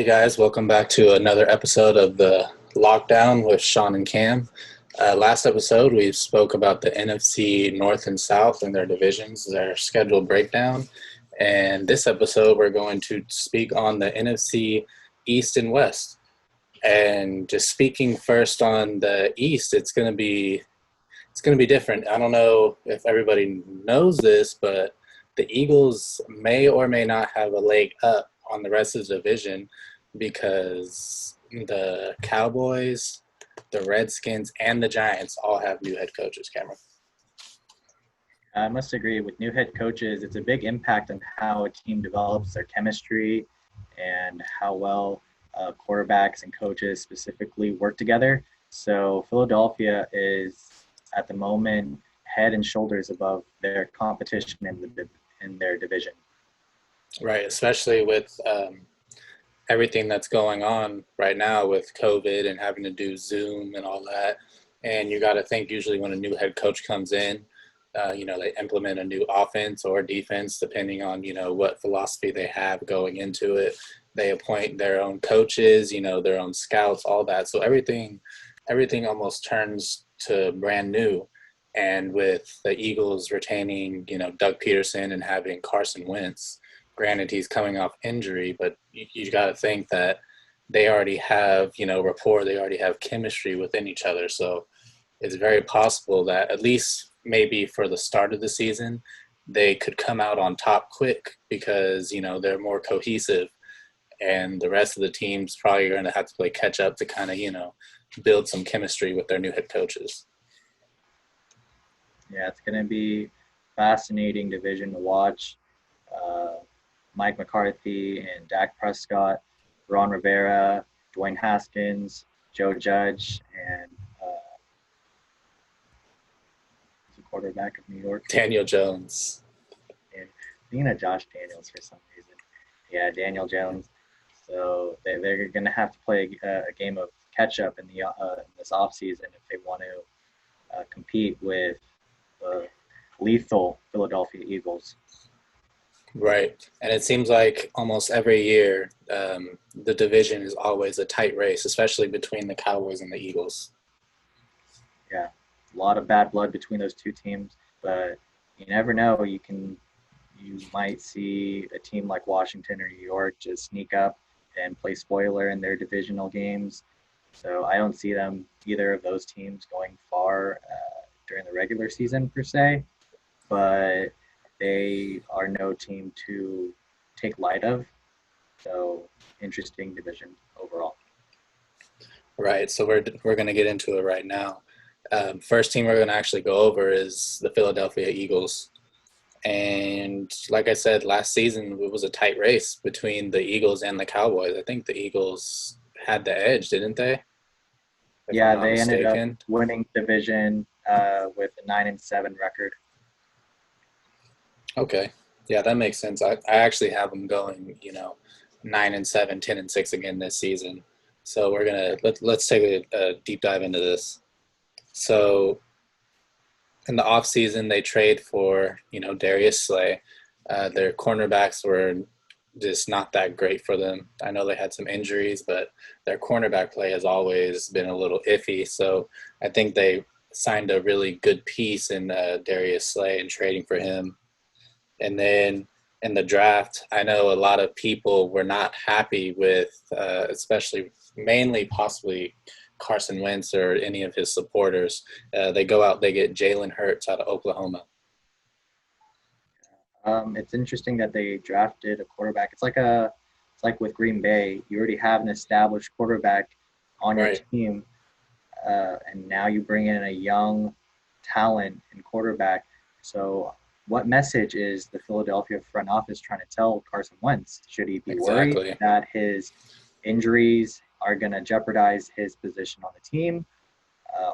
guys, welcome back to another episode of the Lockdown with Sean and Cam. Last episode, we spoke about the NFC North and South and their divisions, their schedule breakdown. And this episode, we're going to speak on the NFC East and West. And just speaking first on the East, it's going to be different. I don't know if everybody knows this, but the Eagles may or may not have a leg up on the rest of the division because the Cowboys, the Redskins, and the Giants all have new head coaches, Cameron. I must agree with new head coaches. It's a big impact on how a team develops their chemistry and how well quarterbacks and coaches specifically work together. So Philadelphia is at the moment head and shoulders above their competition in their division. Right, especially with everything that's going on right now with COVID and having to do Zoom and all that. And you got to think usually when a new head coach comes in, they implement a new offense or defense depending on, what philosophy they have going into it. They appoint their own coaches, their own scouts, all that. So everything almost turns to brand new. And with the Eagles retaining, Doug Peterson and having Carson Wentz, granted he's coming off injury, but you got to think that they already have, rapport, they already have chemistry within each other. So it's very possible that at least maybe for the start of the season, they could come out on top quick because, they're more cohesive and the rest of the teams probably are going to have to play catch up to kind of, build some chemistry with their new head coaches. Yeah, it's going to be fascinating division to watch. Mike McCarthy and Dak Prescott, Ron Rivera, Dwayne Haskins, Joe Judge, and the quarterback of New York, Daniel Jones. And being a Josh Daniels for some reason. Yeah, Daniel Jones. So they're going to have to play a game of catch-up in this offseason if they want to compete with the lethal Philadelphia Eagles. Right. And it seems like almost every year the division is always a tight race, especially between the Cowboys and the Eagles. Yeah, a lot of bad blood between those two teams, but you never know. You might see a team like Washington or New York just sneak up and play spoiler in their divisional games. So I don't see either of those teams going far during the regular season per se, but they are no team to take light of. So interesting division overall. Right. So we're going to get into it right now. First team we're going to actually go over is the Philadelphia Eagles. And like I said, last season it was a tight race between the Eagles and the Cowboys. I think the Eagles had the edge, didn't they? Yeah, they ended up winning division with a 9-7 record. Okay. Yeah, that makes sense. I actually have them going, 9-7, 10-6 again this season. So we're let's take a deep dive into this. So in the offseason, they trade for, Darius Slay. Their cornerbacks were just not that great for them. I know they had some injuries, but their cornerback play has always been a little iffy. So I think they signed a really good piece in Darius Slay and trading for him. And then in the draft, I know a lot of people were not happy with, especially mainly possibly Carson Wentz or any of his supporters. They go out, they get Jalen Hurts out of Oklahoma. It's interesting that they drafted a quarterback. It's like with Green Bay, you already have an established quarterback on your team, and now you bring in a young talent and quarterback. So what message is the Philadelphia front office trying to tell Carson Wentz? Should he be worried that his injuries are going to jeopardize his position on the team?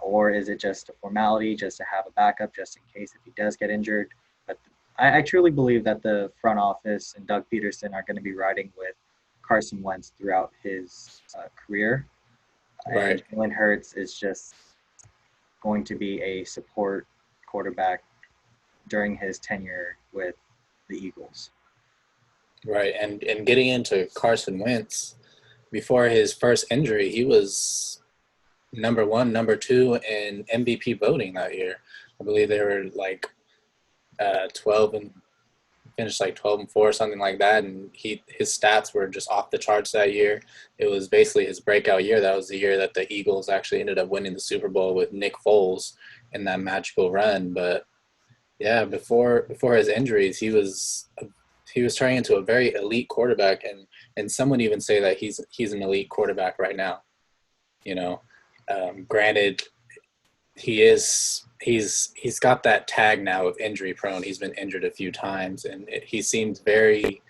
Or is it just a formality just to have a backup just in case if he does get injured? But I truly believe that the front office and Doug Peterson are going to be riding with Carson Wentz throughout his career. Right. And Jalen Hurts is just going to be a support quarterback during his tenure with the Eagles. Right. And getting into Carson Wentz, before his first injury, he was number one, number two in MVP voting that year. I believe they were like 12 and finished like 12 and 4 or something like that, and his stats were just off the charts that year. It was basically his breakout year. That was the year that the Eagles actually ended up winning the Super Bowl with Nick Foles in that magical run. But yeah, before his injuries, he was turning into a very elite quarterback, and some would even say that he's an elite quarterback right now. You know, granted, he's got that tag now of injury prone. He's been injured a few times, and he seems very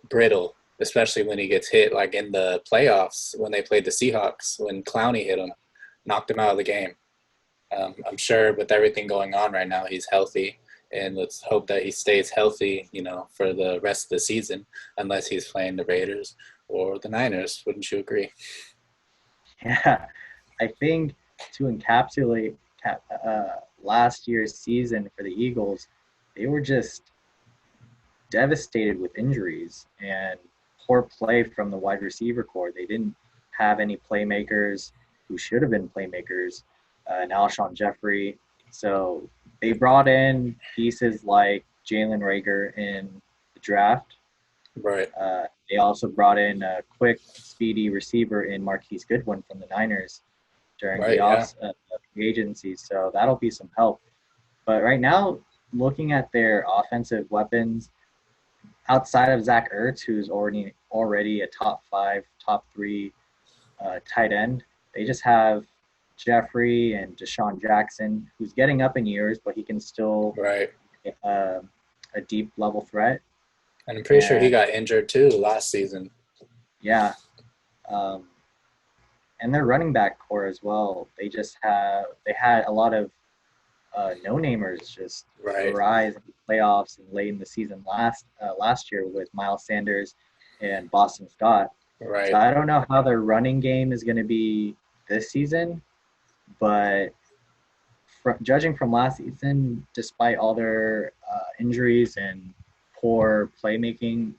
brittle, especially when he gets hit, like in the playoffs when they played the Seahawks, when Clowney hit him, knocked him out of the game. I'm sure with everything going on right now, he's healthy, and let's hope that he stays healthy, for the rest of the season, unless he's playing the Raiders or the Niners. Wouldn't you agree? Yeah, I think to encapsulate last year's season for the Eagles, they were just devastated with injuries and poor play from the wide receiver core. They didn't have any playmakers who should have been playmakers, and Alshon Jeffrey. So they brought in pieces like Jalen Rager in the draft. Right, They also brought in a quick, speedy receiver in Marquise Goodwin from the Niners during the right, yeah, agency. So that'll be some help. But right now, looking at their offensive weapons, outside of Zach Ertz, who's already a top five, top three tight end, they just have Jeffrey and Deshaun Jackson, who's getting up in years, but he can still right. uh, a deep level threat. And I'm pretty sure he And got injured too last season. yeah, um, and their running back core as well. They had a lot of no namers just Right, arise in the playoffs and late in the season last year with Miles Sanders and Boston Scott. So right. I don't know how their running game is going to be this season, but judging from last season, despite all their injuries and poor playmaking,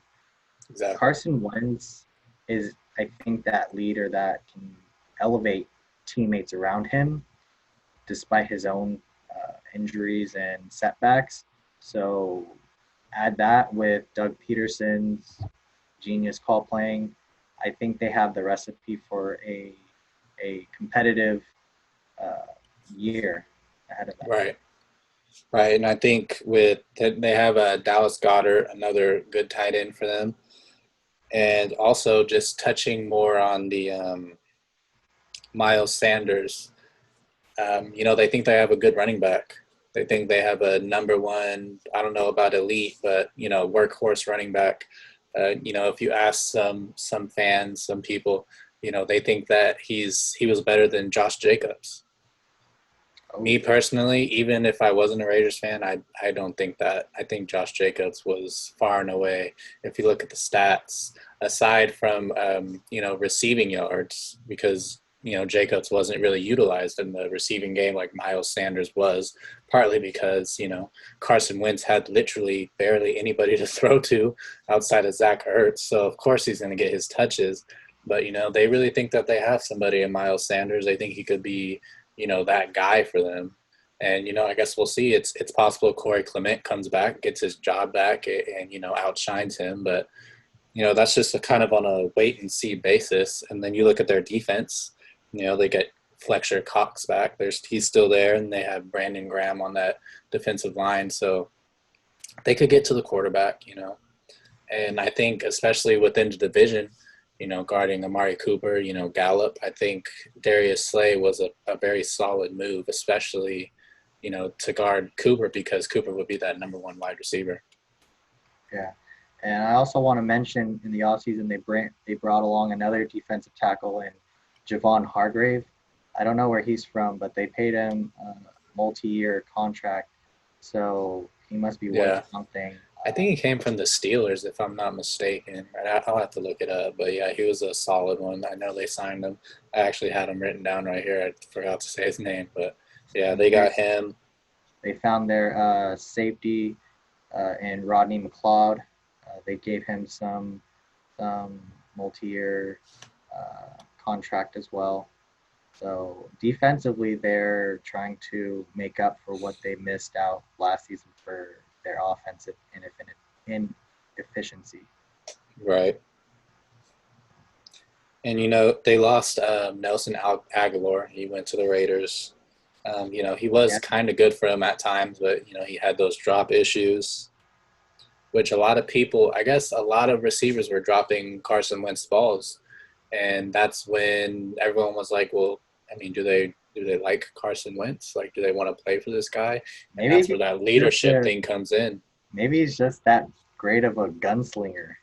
Exactly. Carson Wentz is, I think, that leader that can elevate teammates around him despite his own injuries and setbacks. So add that with Doug Peterson's genius call playing. I think they have the recipe for a competitive uh, year ahead of them. Right, right. And I think with they have Dallas Goddard, another good tight end for them, and also just touching more on the Miles Sanders. They think they have a good running back. They think they have a number one. I don't know about elite, but workhorse running back. If you ask some fans, some people, they think that he was better than Josh Jacobs. Oh, Me personally, even if I wasn't a Raiders fan, I don't think that. I think Josh Jacobs was far and away. If you look at the stats, aside from receiving yards, because Jacobs wasn't really utilized in the receiving game like Miles Sanders was, partly because Carson Wentz had literally barely anybody to throw to outside of Zach Ertz, so of course he's going to get his touches. But they really think that they have somebody in Miles Sanders. They think he could be that guy for them. And I guess we'll see. It's possible Corey Clement comes back, gets his job back, and outshines him. But that's just a kind of on a wait and see basis. And then you look at their defense. They get Fletcher Cox back. He's still there, and they have Brandon Graham on that defensive line. So they could get to the quarterback. And I think especially within the division, guarding Amari Cooper, Gallup, I think Darius Slay was a very solid move, especially, to guard Cooper because Cooper would be that number one wide receiver. yeah. And I also want to mention in the offseason they brought along another defensive tackle in Javon Hargrave. I don't know where he's from, but they paid him a multi-year contract, so he must be worth Yeah. something. I think he came from the Steelers, if I'm not mistaken. Right? I'll have to look it up. But yeah, he was a solid one. I know they signed him. I actually had him written down right here. I forgot to say his name. But yeah, they They got him. they found their safety in Rodney McLeod. They gave him some multi-year contract as well. So defensively, they're trying to make up for what they missed out last season for their offensive inefficiency. Right. And they lost Nelson Aguilar. He went to the Raiders. He was Yeah, kind of good for him at times, but he had those drop issues, which a lot of people, I guess, a lot of receivers were dropping Carson Wentz balls, and that's when everyone was like, "Well, I mean, do they like Carson Wentz? Like, do they want to play for this guy?" And maybe that's where he's that just leadership thing comes in. maybe he's just that great of a gunslinger.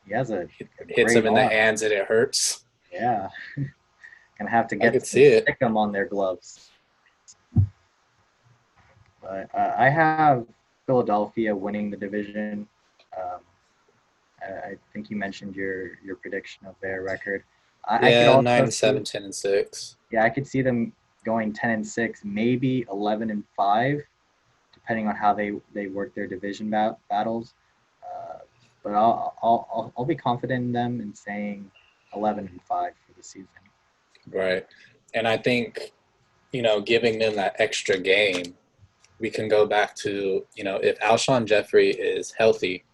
He has a Hits great him in the arm. hands and it hurts. Yeah, gonna have to I get could some see it. stick 'em on their gloves. But I have Philadelphia winning the division. Um, I think you mentioned your prediction of their record. I could Yeah, nine also and see, seven, 10-6. yeah, I could see them going 10-6, maybe 11-5, depending on how they work their division battles. Uh, but I'll be confident in them in saying 11-5 for the season. Right. And I think, giving them that extra game, we can go back to, if Alshon Jeffrey is healthy,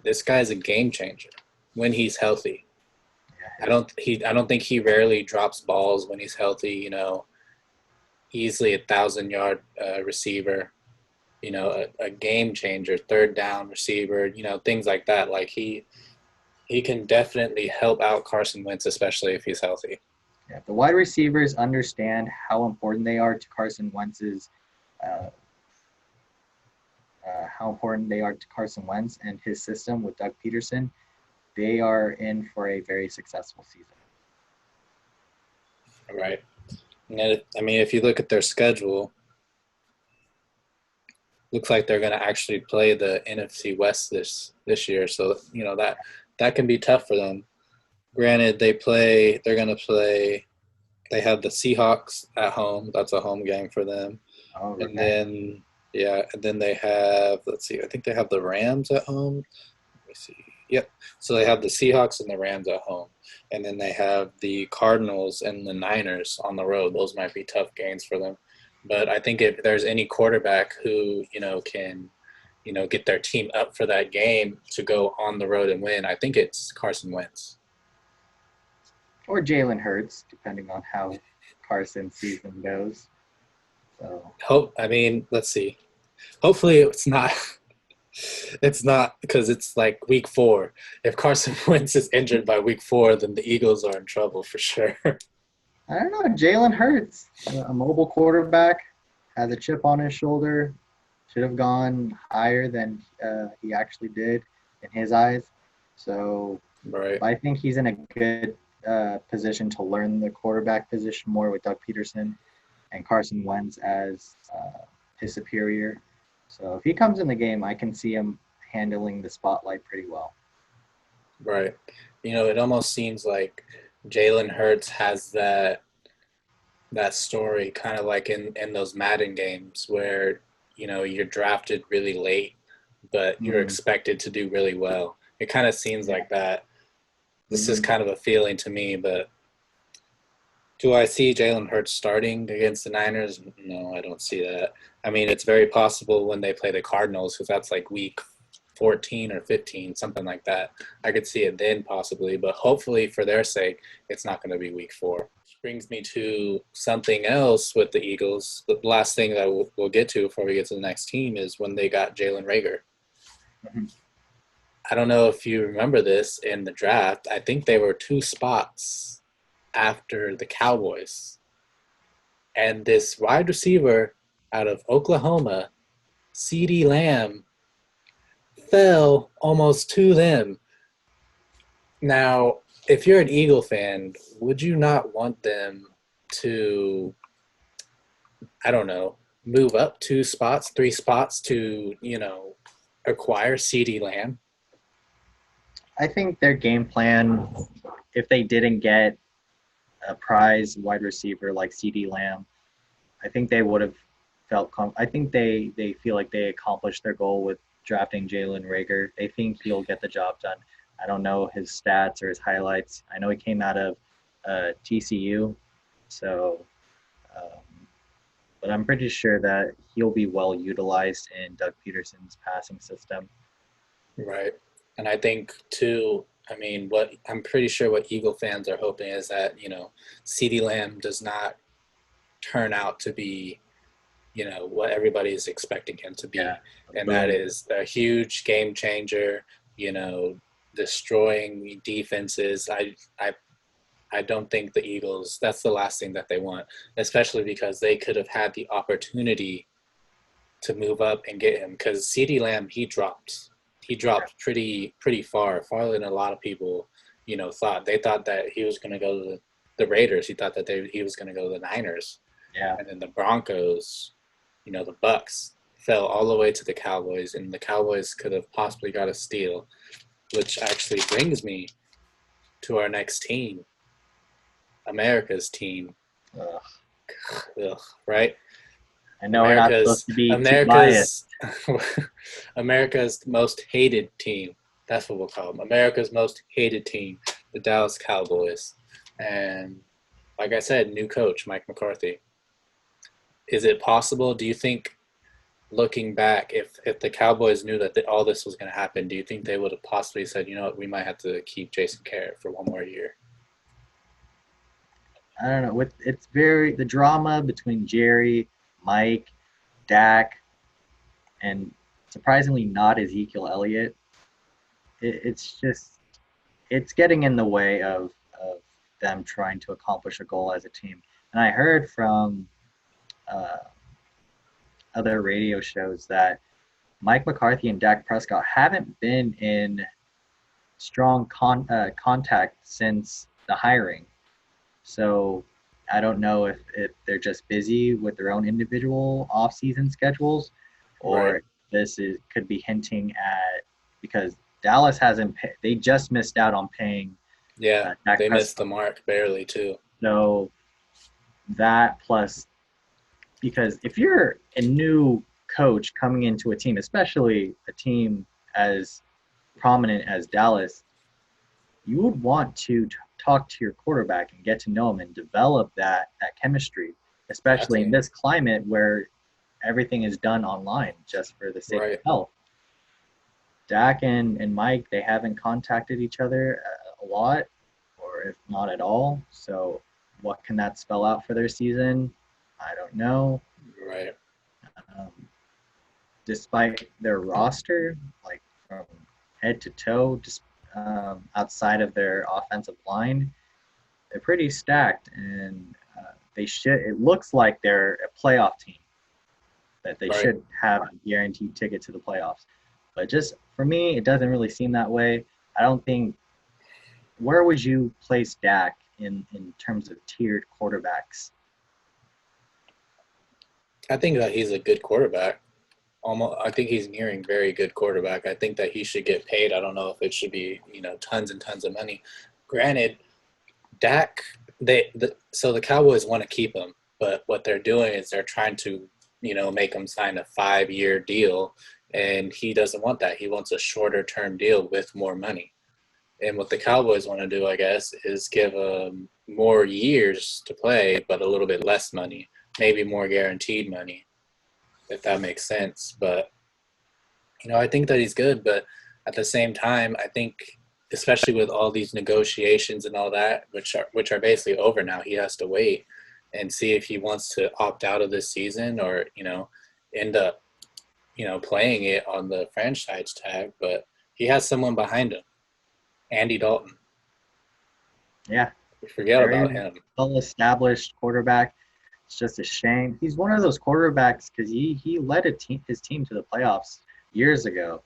this guy's a game changer when he's healthy. Yeah, I don't think he rarely drops balls when he's healthy, easily 1,000-yard receiver, a game changer, third down receiver, things like that. Like he can definitely help out Carson Wentz, especially if he's healthy. yeah. The wide receivers understand how important they are to Carson Wentz's uh, how important they are to Carson Wentz and his system with Doug Peterson. They are in for a very successful season. Right. And I mean, if you look at their schedule, looks like they're going to actually play the NFC West this year. So that can be tough for them. Granted, they're going to play. They have the Seahawks at home. That's a home game for them. Oh, And revenge. then and then they have, let's see, I think they have the Rams at home. Let me see. Yep. So they have the Seahawks and the Rams at home. And then they have the Cardinals and the Niners on the road. Those might be tough games for them. But I think if there's any quarterback who, can, get their team up for that game to go on the road and win, I think it's Carson Wentz. Or Jalen Hurts, depending on how Carson's season goes. So I mean, let's see. Hopefully it's not. It's not, because it's like week 4. If Carson Wentz is injured by week 4, then the Eagles are in trouble for sure. I don't know. Jalen Hurts, a mobile quarterback, has a chip on his shoulder. Should have gone higher than he actually did in his eyes. So Right. I think he's in a good position to learn the quarterback position more with Doug Peterson and Carson Wentz as his superior. So if he comes in the game, I can see him handling the spotlight pretty well. Right. It almost seems like Jalen Hurts has that story kind of like in those Madden games where, you're drafted really late, but you're Mm, expected to do really well. It kind of seems yeah. like that. This is Hmm. kind of a feeling to me, but do I see Jalen Hurts starting against the Niners? No, I don't see that. I mean, it's very possible when they play the Cardinals, because that's like week 14 or 15, something like that. I could see it then possibly, but hopefully for their sake, it's not going to be week 4. Which brings me to something else with the Eagles. The last thing that we'll get to before we get to the next team is when they got Jalen Rager. Mhm. I don't know if you remember this in the draft. I think they were 2 spots after the Cowboys. And this wide receiver out of Oklahoma, CeeDee Lamb, fell almost to them. Now, if you're an Eagle fan, would you not want them to, I don't know, move up 2 spots, 3 spots to, acquire CeeDee Lamb? I think their game plan, if they didn't get a prize wide receiver like CD Lamb, I think they would have I think they feel like they accomplished their goal with drafting Jalen Rager. They think he'll get the job done. I don't know his stats or his highlights. I know he came out of TCU, so um, but I'm pretty sure that he'll be well utilized in Doug Peterson's passing system. Right. And I think too, I mean, what I'm pretty sure what Eagle fans are hoping is that, CeeDee Lamb does not turn out to be, what everybody is expecting him to Yeah, be. a And that boom. is a huge game changer, you know, destroying defenses. I don't think the Eagles, that's the last thing that they want, especially because they could have had the opportunity to move up and get him because CeeDee Lamb he dropped pretty farther than a lot of people thought. They thought that he was going to go to the Raiders. He thought that he was going to go to the Niners, Yeah, and then the Broncos, the Bucks fell all the way to the Cowboys, and the Cowboys could have possibly got a steal, which actually brings me to our next team, America's team. ugh. Ugh, right? I know we're not supposed America's to be too biased. America's America's most hated team. That's what we'll call them. America's most hated team, the Dallas Cowboys. And like I said, new coach Mike McCarthy. Is it possible? Do you think, looking back, if the Cowboys knew that all this was going to happen, do you think they would have possibly said, you know what, we might have to keep Jason Garrett for one more year? I don't know. It's very the drama between Jerry, Mike, Dak, and surprisingly not Ezekiel Elliott. It's just it's getting in the way of them trying to accomplish a goal as a team. And I heard from uh, other radio shows that Mike McCarthy and Dak Prescott haven't been in strong contact since the hiring. So I don't know if they're just busy with their own individual off-season schedules, Right. or this is could be hinting at because Dallas hasn't they just missed out on paying Yeah, Dak they missed the Prescott. mark barely too. So that plus because if you're a new coach coming into a team, especially a team as prominent as Dallas, you would want to talk to your quarterback and get to know him and develop that chemistry, especially in Exactly. this climate where everything is done online just for the sake of Right. health. Dak and Mike, they haven't contacted each other a lot, or if not at all. So, what can that spell out for their season? I don't know. Right. Um, Despite their roster, like from head to toe, just outside of their offensive line, they're pretty stacked, and they should. It looks like they're a playoff team that they Right. should have a guaranteed ticket to the playoffs. But just for me, it doesn't really seem that way. I don't think. Where would you place Dak in terms of tiered quarterbacks? I think that he's a good quarterback. Almost, I think he's nearing very good quarterback. I think that he should get paid. I don't know if it should be, tons and tons of money. Granted, Dak, so the Cowboys want to keep him, but what they're doing is they're trying to, make him sign a 5-year deal, and he doesn't want that. He wants a shorter term deal with more money. And what the Cowboys want to do, I guess, is give him more years to play, but a little bit less money, maybe more guaranteed money, if that makes sense. But I think that he's good, but at the same time, I think, especially with all these negotiations and all that, which are basically over now, he has to wait and see if he wants to opt out of this season or end up playing it on the franchise tag. But he has someone behind him, Andy Dalton. Yeah, We forget very about him. well-established quarterback. It's just a shame. He's one of those quarterbacks because he led his team to the playoffs years ago.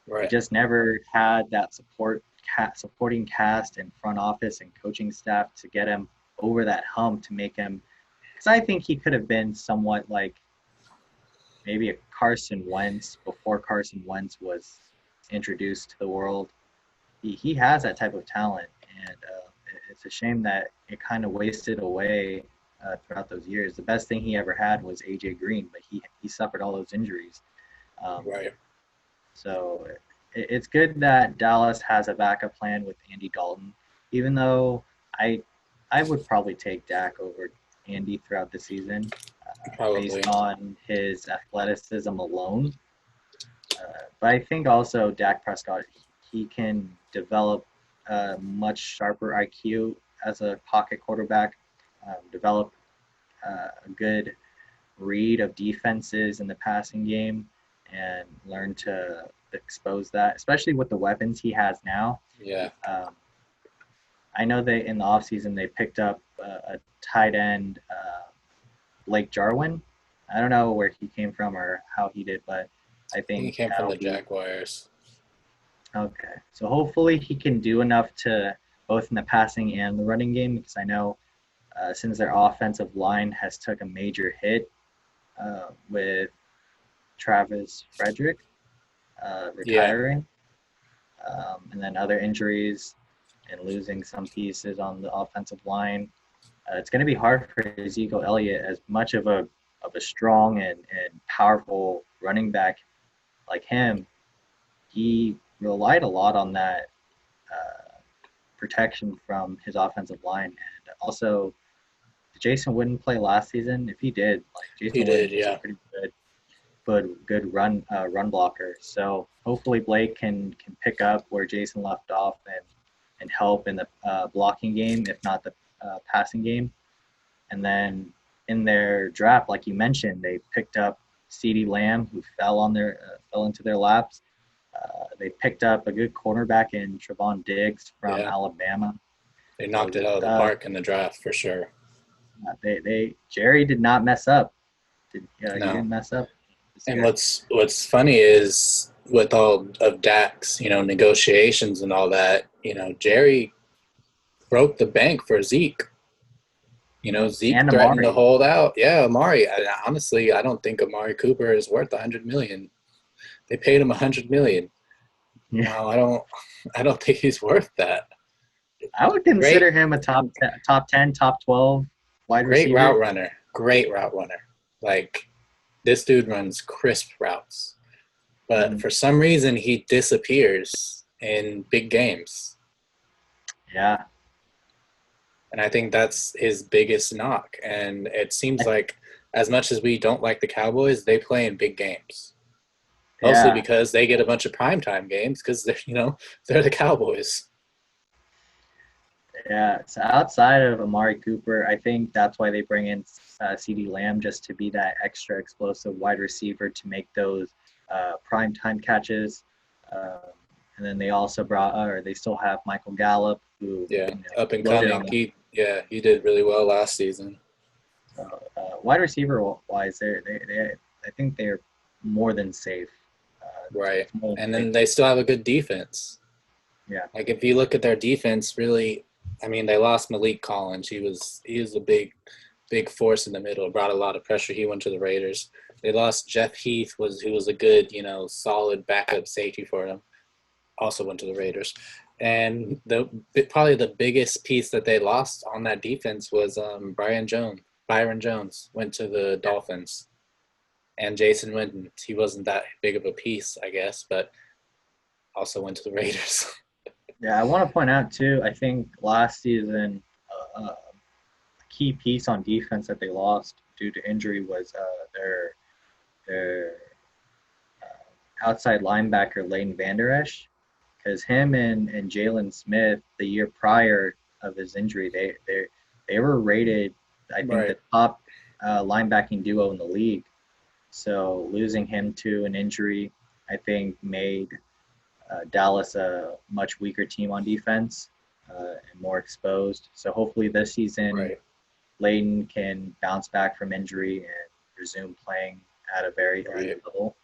He Right. just never had that supporting cast and front office and coaching staff to get him over that hump to make him. Because I think he could have been somewhat like maybe a Carson Wentz before Carson Wentz was introduced to the world. He has that type of talent, and it's a shame that it kind of wasted away throughout those years. The best thing he ever had was AJ Green, but he suffered all those injuries. Um, Right. so it's good that Dallas has a backup plan with Andy Dalton, even though I I would probably take Dak over Andy throughout the season based Probably. on his athleticism alone. But I think also Dak Prescott, he can develop a much sharper IQ as a pocket quarterback, develop a good read of defenses in the passing game, and learn to expose that, especially with the weapons he has now. Yeah. Um, I know they in the offseason they picked up a tight end, Blake Jarwin. I don't know where he came from or how he did, but I He think came from that'll the be Jaguars. okay. So hopefully he can do enough to both in the passing and the running game because I know since their offensive line has took a major hit with Travis Frederick Yeah. retiring, and then other injuries and losing some pieces on the offensive line. It's going to be hard for Ezekiel Elliott, as much of a strong and powerful running back like him. He relied a lot on that protection from his offensive line, and also Jason Witten play last season. If he did, like He Jason did. Witten was a Yeah. pretty good run blocker. So hopefully Blake can pick up where Jason left off and help in the blocking game, if not the passing game. And then in their draft, like you mentioned, they picked up CeeDee Lamb, who fell into their laps. They picked up a good cornerback in Trevon Diggs from Yeah. Alabama. They knocked So it out of the park in the draft for sure. they Jerry did not mess up. He No. didn't mess up this And year. what's funny is with all of Dak's, negotiations and all that, Jerry broke the bank for Zeke. Zeke And threatened to Amari. hold out. Yeah, Amari. Honestly, I don't think Amari Cooper is worth 100 million. They paid him 100 million. Yeah, No, I don't think he's worth that. I would Great, consider him a top 10, top 12 wide great route receiver. runner. Great route runner. Like this dude runs crisp routes, but Mhm. for some reason he disappears in big games. Yeah, And I think that's his biggest knock. And it seems I, like as much as we don't like the Cowboys, they play in big games. Mostly yeah, because they get a bunch of primetime games because they're the Cowboys. yeah. So outside of Amari Cooper, I think that's why they bring in CeeDee Lamb just to be that extra explosive wide receiver to make those prime time catches. Um, and then they also or they still have Michael Gallup, who Yeah, up and exploded on coming. the He did really well last season. wide receiver wise. I think they're more than safe. Right. It's more than And safe. then they still have a good defense. Yeah, Like if you look at their defense, really, I mean, they lost Malik Collins. He was a big force in the middle. Brought a lot of pressure. He went to the Raiders. They lost Jeff Heath, who was a good, solid backup safety for them. Also went to the Raiders. And probably the biggest piece that they lost on that defense was Byron Jones. Byron Jones went to the Dolphins, and Jason Witten. He wasn't that big of a piece, I guess, but also went to the Raiders. yeah. I want to point out too. I think last season, a key piece on defense that they lost due to injury was their outside linebacker Leighton Vander Esch, because him and Jalen Smith the year prior of his injury, they were rated, I think, Right. the top linebacking duo in the league. So losing him to an injury, I think, made Dallas a much weaker team on defense and more exposed. So hopefully this season, Right. Leighton can bounce back from injury and resume playing at a very elite Right. level.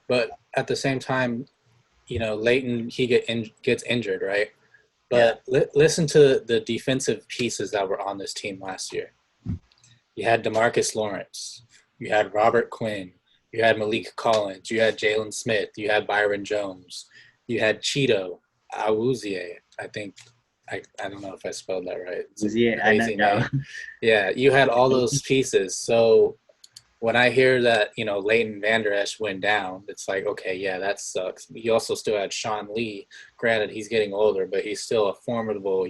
But at the same time, Leighton gets injured, right? Yeah, But listen to the defensive pieces that were on this team last year. You had Demarcus Lawrence, you had Robert Quinn, you had Malik Collins, you had Jalen Smith, you had Byron Jones, you had Cheeto Awuzie. I think I don't know if I spelled that right. It's a Uzi, I know. crazy name. Yeah, you had all those pieces. So when I hear that, Leighton Vander Esch went down, it's like, okay, yeah, that sucks. He also still had Sean Lee. Granted, he's getting older, but he's still a formidable,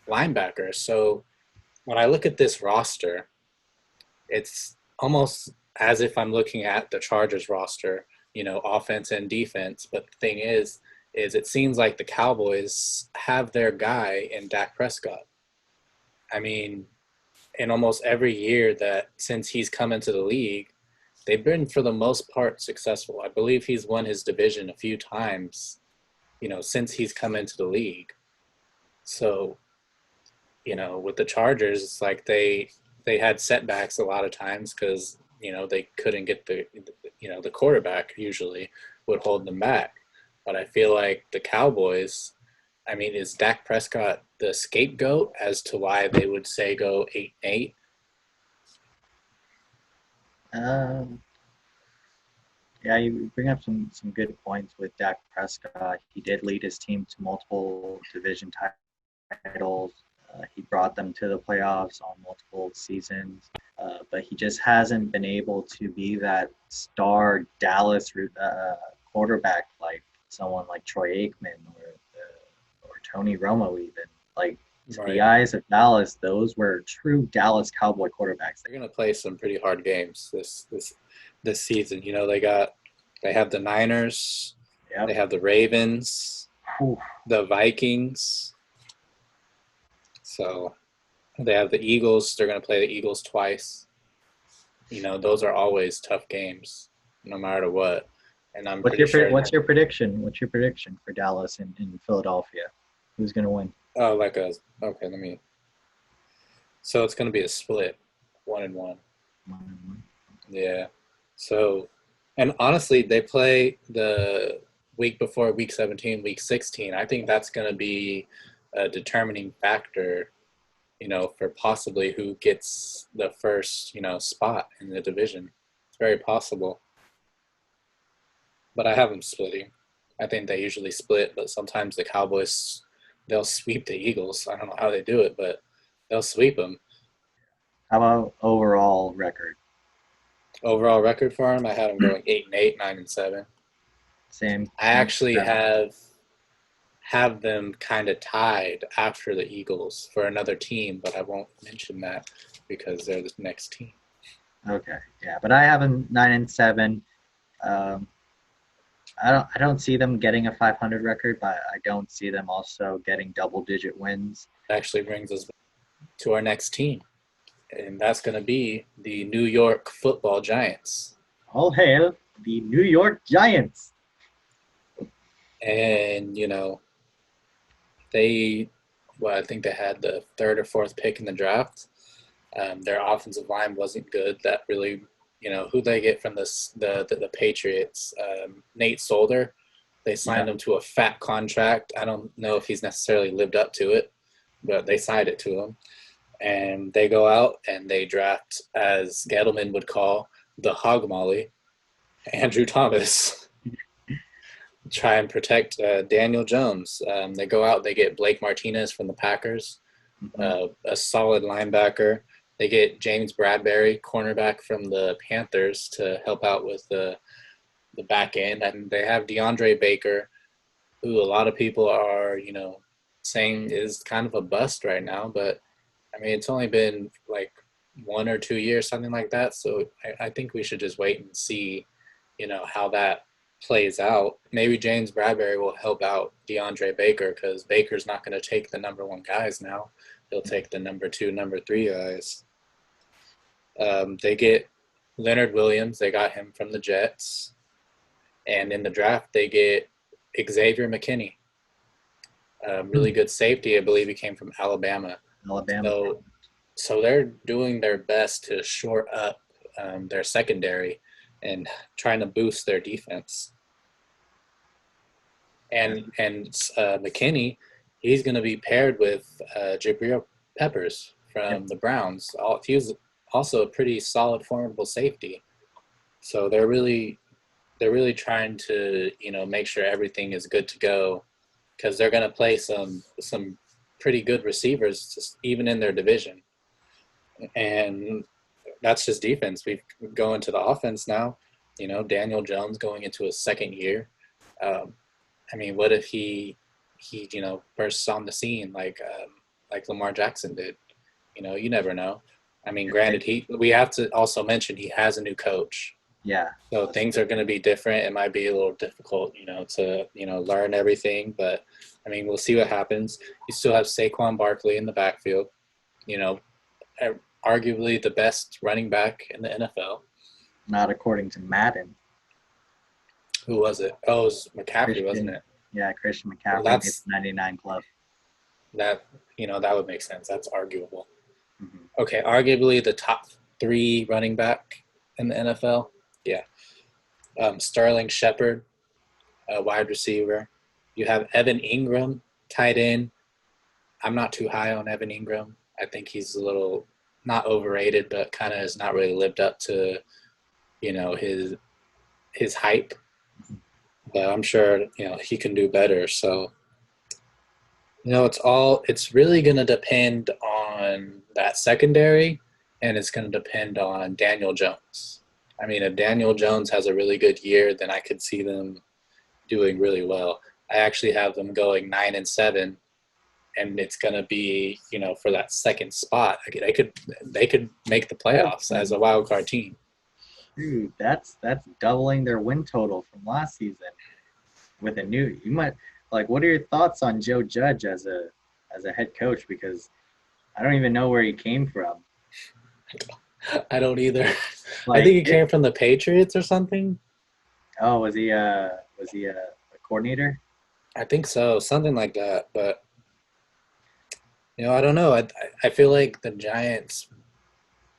linebacker. So when I look at this roster, it's almost as if I'm looking at the Chargers roster, offense and defense. But the thing is it seems like the Cowboys have their guy in Dak Prescott. I mean, in almost every year that since he's come into the league, they've been for the most part successful. I believe he's won his division a few times, since he's come into the league. So, with the Chargers, it's like they had setbacks a lot of times because they couldn't get the quarterback usually would hold them back. But I feel like the Cowboys, I mean, is Dak Prescott the scapegoat as to why they would say go 8-8? Um, yeah, you bring up some good points with Dak Prescott. He did lead his team to multiple division titles. He brought them to the playoffs on multiple seasons, but he just hasn't been able to be that star Dallas quarterback like someone like Troy Aikman or Tony Romo even. Like to the Right. eyes of Dallas, those were true Dallas Cowboy quarterbacks. They're gonna play some pretty hard games this season. They have the Niners, they Yep. have the Ravens, Oof. the Vikings. So they have the Eagles. They're gonna play the Eagles twice. Those are always tough games, no matter what. And I'm What's pretty your sure. what's your prediction? What's your prediction for Dallas and in Philadelphia? Who's gonna win? Oh, okay. So it's gonna be a split, 1-1. Yeah. So, and honestly, they play the week before week 17, week 16. I think that's going to be a determining factor, for possibly who gets the first, spot in the division. It's very possible. But I have them splitting. I think they usually split, but sometimes the Cowboys, they'll sweep the Eagles. I don't know how they do it, but they'll sweep them. How about overall record? Overall record for them, I had them going 8-8, 9-7. Same, I same. actually have them kind of tied after the Eagles for another team, but I won't mention that because they're the next team. Okay, yeah, but I have them 9-7. Um, I don't see them getting a 500 record, but I don't see them also getting double-digit wins. It actually brings us to our next team, and that's going to be the New York Football Giants. All hail the New York Giants. And they, well, I think they had the third or fourth pick in the draft. Their offensive line wasn't good. That really, who they get from the Patriots, Nate Solder. They signed Yeah, him to a fat contract. I don't know if he's necessarily lived up to it, but they signed it to him. And they go out and they draft, as Gettleman would call, the hog molly, Andrew Thomas. Try and protect Daniel Jones. They go out, they get Blake Martinez from the Packers, mhm. a solid linebacker. They get James Bradbury, cornerback from the Panthers, to help out with the back end. And they have DeAndre Baker, who a lot of people are, saying is kind of a bust right now. But, I mean, it's only been like 1 or 2 years, something like that. So I think we should just wait and see, how that plays out. Maybe James Bradbury will help out DeAndre Baker because Baker's not going to take the number one guys now. He'll take the number two, number three guys. They get Leonard Williams. They got him from the Jets. And in the draft, they get Xavier McKinney, really good safety. I believe he came from Alabama. Alabama. So they're doing their best to shore up their secondary and trying to boost their defense. And McKinney, he's going to be paired with Jabril Peppers Yep. from the Browns. He was also a pretty solid, formidable safety. So they're really trying to make sure everything is good to go because they're going to play some pretty good receivers just even in their division. And that's just defense. We go into the offense now. Daniel Jones going into his second year. Um, I mean, what if he bursts on the scene like Lamar Jackson did? You never know. I mean, granted, we have to also mention he has a new coach. Yeah. So things are going to be different. It might be a little difficult, to learn everything. But I mean, we'll see what happens. You still have Saquon Barkley in the backfield. You know, arguably the best running back in the NFL. Not according to Madden. Who was it? Oh, it was McCaffrey, Christian, wasn't it? Yeah, Christian McCaffrey Well, made the 99 club. that that would make sense. That's arguable. Mm-hmm. Okay, arguably the top 3 running back in the NFL. Yeah, Sterling Shepard, wide receiver. You have Evan Ingram, tight end. I'm not too high on Evan Ingram. I think he's a little not overrated, but kind of has not really lived up to, his hype. But I'm sure he can do better. So it's really going to depend on that secondary, and it's going to depend on Daniel Jones. I mean, if Daniel Jones has a really good year, then I could see them doing really well. I actually have them going 9-7, and it's going to be, for that second spot. They could make the playoffs as a wild card team. Dude, that's doubling their win total from last season. With you might what are your thoughts on Joe Judge as a head coach? Because I don't even know where he came from. I don't either. I think he came from the Patriots or something. Oh, was he a coordinator? I think so, something like that. But I don't know. I feel like the Giants,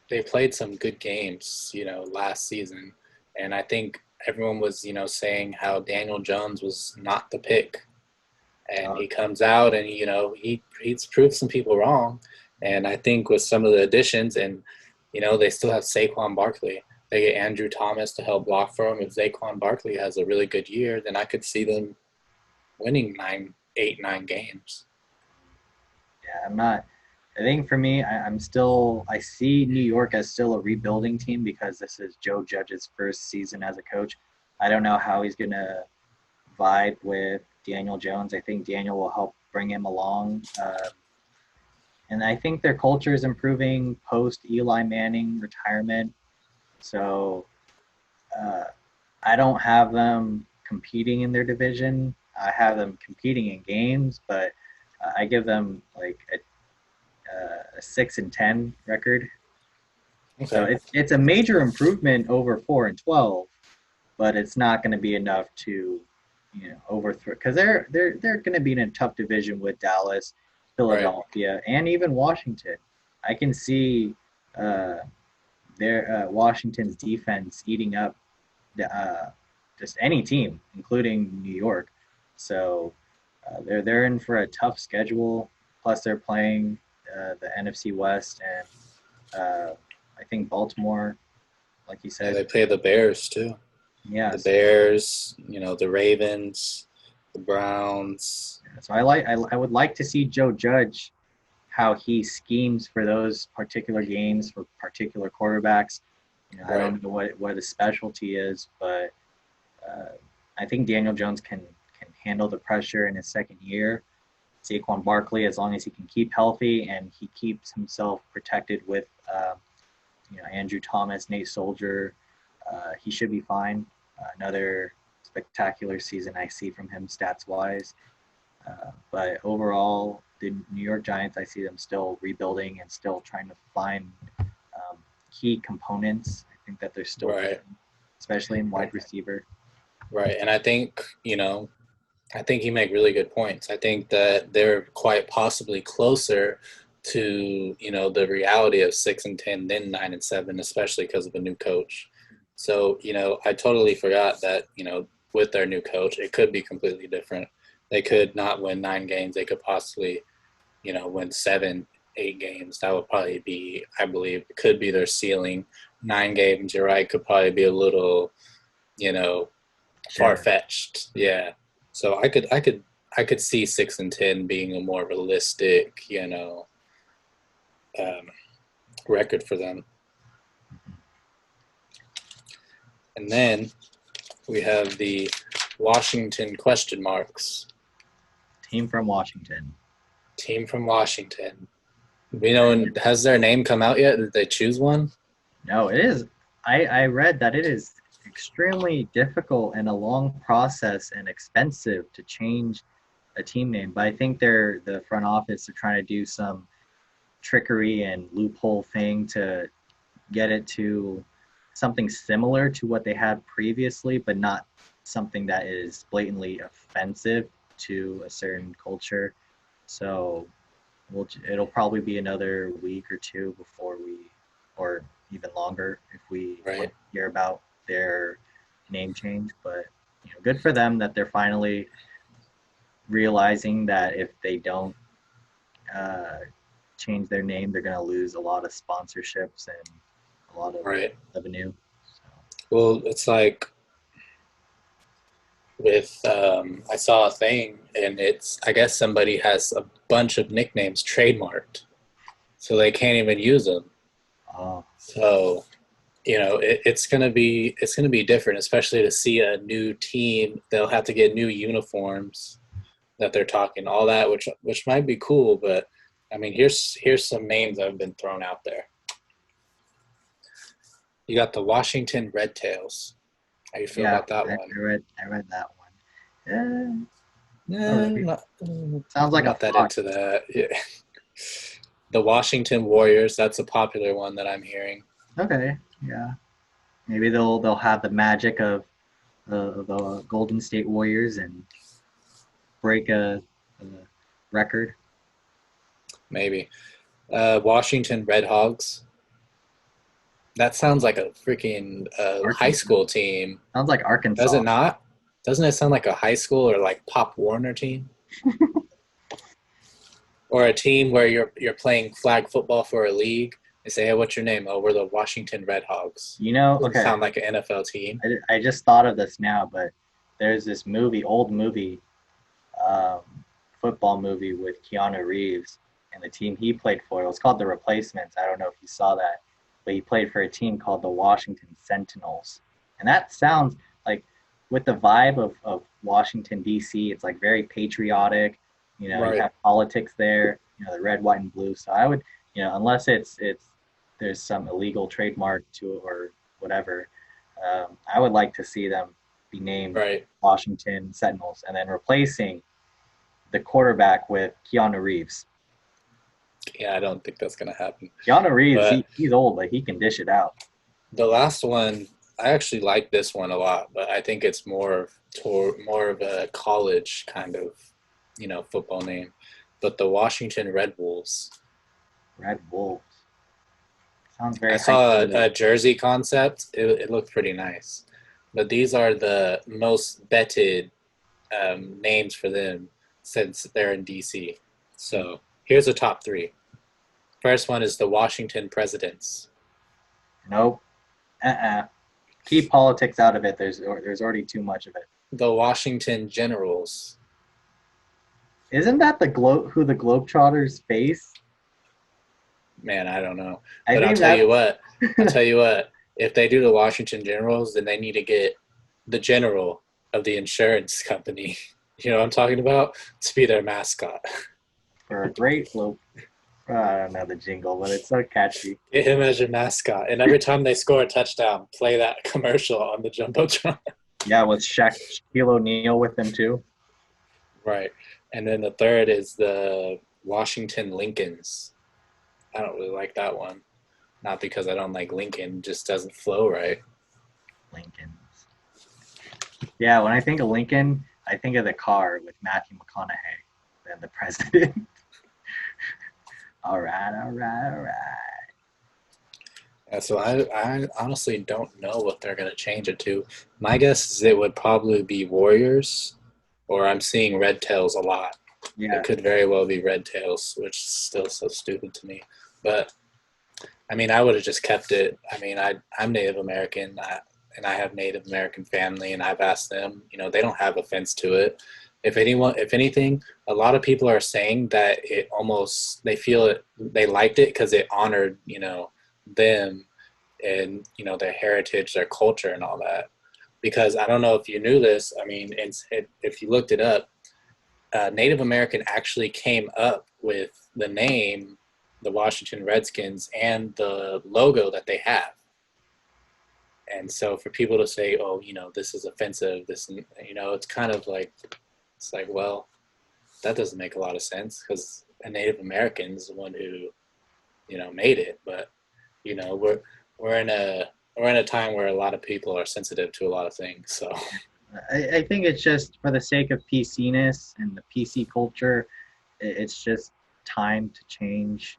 they played some good games, last season, and I think everyone was, saying how Daniel Jones was not the pick. And he comes out and, he's proved some people wrong. And I think with some of the additions and, they still have Saquon Barkley. They get Andrew Thomas to help block for him. If Saquon Barkley has a really good year, then I could see them winning 9 games. Yeah, I'm not. I think for me, I see New York as still a rebuilding team because this is Joe Judge's first season as a coach. I don't know how he's going to vibe with Daniel Jones. I think Daniel will help bring him along. And I think their culture is improving post Eli Manning retirement. So I don't have them competing in their division. I have them competing in games, but I give them a 6-10 record. Okay. So it's a major improvement over 4-12, but it's not going to be enough to overthrow, because they're going to be in a tough division with Dallas, Philadelphia, right, and even Washington. I can see their Washington's defense eating up just any team, including New York. So they're in for a tough schedule. Plus, they're playing the NFC West and I think Baltimore, like you said. Yeah, they play the Bears too. Yeah, the Bears, the Ravens, the Browns. So I would like to see Joe Judge, how he schemes for those particular games for particular quarterbacks. Right. I don't know what his specialty is, but I think Daniel Jones can handle the pressure in his second year. Saquon Barkley, as long as he can keep healthy and he keeps himself protected with Andrew Thomas, Nate Soldier, he should be fine. Another spectacular season I see from him stats-wise. But overall, the New York Giants, I see them still rebuilding and still trying to find key components. I think that they're still right, especially in wide receiver. Right, and I think you make really good points. I think that they're quite possibly closer to the reality of 6-10 than 9-7, especially because of a new coach. So I totally forgot that with their new coach, it could be completely different. They could not win 9 games. They could possibly win 7-8 games. That would probably be, I believe, it could be their ceiling. 9 games, you're right, could probably be a little far-fetched. Yeah. So I could see 6-10 being a more realistic, record for them. And then we have the Washington question marks. Team from Washington. Team from Washington. We know, has their name come out yet? Did they choose one? No, it is. I read that it is extremely difficult and a long process and expensive to change a team name. But I think the front office are trying to do some trickery and loophole thing to get it to something similar to what they had previously, but not something that is blatantly offensive to a certain culture. So it'll probably be another week or two before or even longer if we Right. hear about their name change. But good for them that they're finally realizing that if they don't uh, change their name, they're going to lose a lot of sponsorships and a lot of Right. revenue. So. Well, it's like with I saw a thing, and I guess somebody has a bunch of nicknames trademarked, so they can't even use them. Oh, So it's gonna be different, especially to see a new team. They'll have to get new uniforms that they're talking all that, which might be cool. But I mean, here's some names that have been thrown out there. You got the Washington Red Tails. How you feel yeah, about that I one? read that one. Yeah, all Yeah, right. not, Sounds like a not that fox. into that. Yeah. The Washington Warriors, that's a popular one that I'm hearing. Okay, yeah. Maybe they'll have the magic of the Golden State Warriors and break a record. Maybe. Washington Red Hogs. That sounds like a freaking high Arkansas school team. sounds like Does it Arkansas. not? Doesn't it sound like a high school or like Pop Warner team? Or a team where you're playing flag football for a league. They say, "Hey, what's your name?" Oh, we're the Washington Red Hogs. Doesn't Okay, sound like an NFL team. I just thought of this now, but there's this old movie, um, football movie with Keanu Reeves and the team he played for. It was called The Replacements. I don't know if you saw that, but he played for a team called the Washington Sentinels. And that sounds like, with the vibe of Washington, D.C., it's like very patriotic. You Right. have politics there, the red, white, and blue. So I would, unless there's some illegal trademark to it or whatever, I would like to see them be named Right. Washington Sentinels and then replacing the quarterback with Keanu Reeves. Yeah, I don't think that's gonna happen. Keanu Reeves, But he's old, but he can dish it out. the last one, I actually like this one a lot, but I think it's more of a college kind of, football name. But the Washington Red Wolves. Red Wolves. Sounds I very high saw school. a jersey concept. It looked pretty nice. But these are the most betted names for them since they're in DC. So here's the top three. First one is the Washington Presidents. Nope. Keep politics out of it. There's already too much of it. The Washington Generals. Isn't that who the Globetrotters face? Man, I don't know. I But I'll think tell you that what. I'll tell you what. If they do the Washington Generals, then they need to get the general of the insurance company. You know what I'm talking about? To be their mascot. for a great globe. I don't know the jingle, but it's so catchy. Get him as your mascot. And every time they score a touchdown, play that commercial on the Jumbotron. Yeah, with Shaquille O'Neal with them too. Right. And then the third is the Washington Lincolns. I don't really like that one. Not because I don't like Lincoln, just doesn't flow right. Lincolns. Yeah, when I think of Lincoln, I think of the car with Matthew McConaughey and the president. All right, all right, all right. Yeah, so I honestly don't know what they're going to change it to. My guess is it would probably be Warriors, or I'm seeing Red Tails a lot. Yeah, It could very well be Red Tails, which is still so stupid to me. But I mean, I would have just kept it. I mean, I'm Native American, and I have Native American family, and I've asked them. They don't have offense to it. If anything, a lot of people are saying that they feel it, they liked it because it honored, them and their heritage, their culture, and all that. Because I don't know if you knew this. I mean, if you looked it up, Native American actually came up with the name, the Washington Redskins, and the logo that they have. And so for people to say, "Oh, this is offensive," it's kind of like, it's like, well, that doesn't make a lot of sense because a Native American is the one who, made it. But we're in a time where a lot of people are sensitive to a lot of things. So I think it's just for the sake of PC-ness and the PC culture, it's just time to change.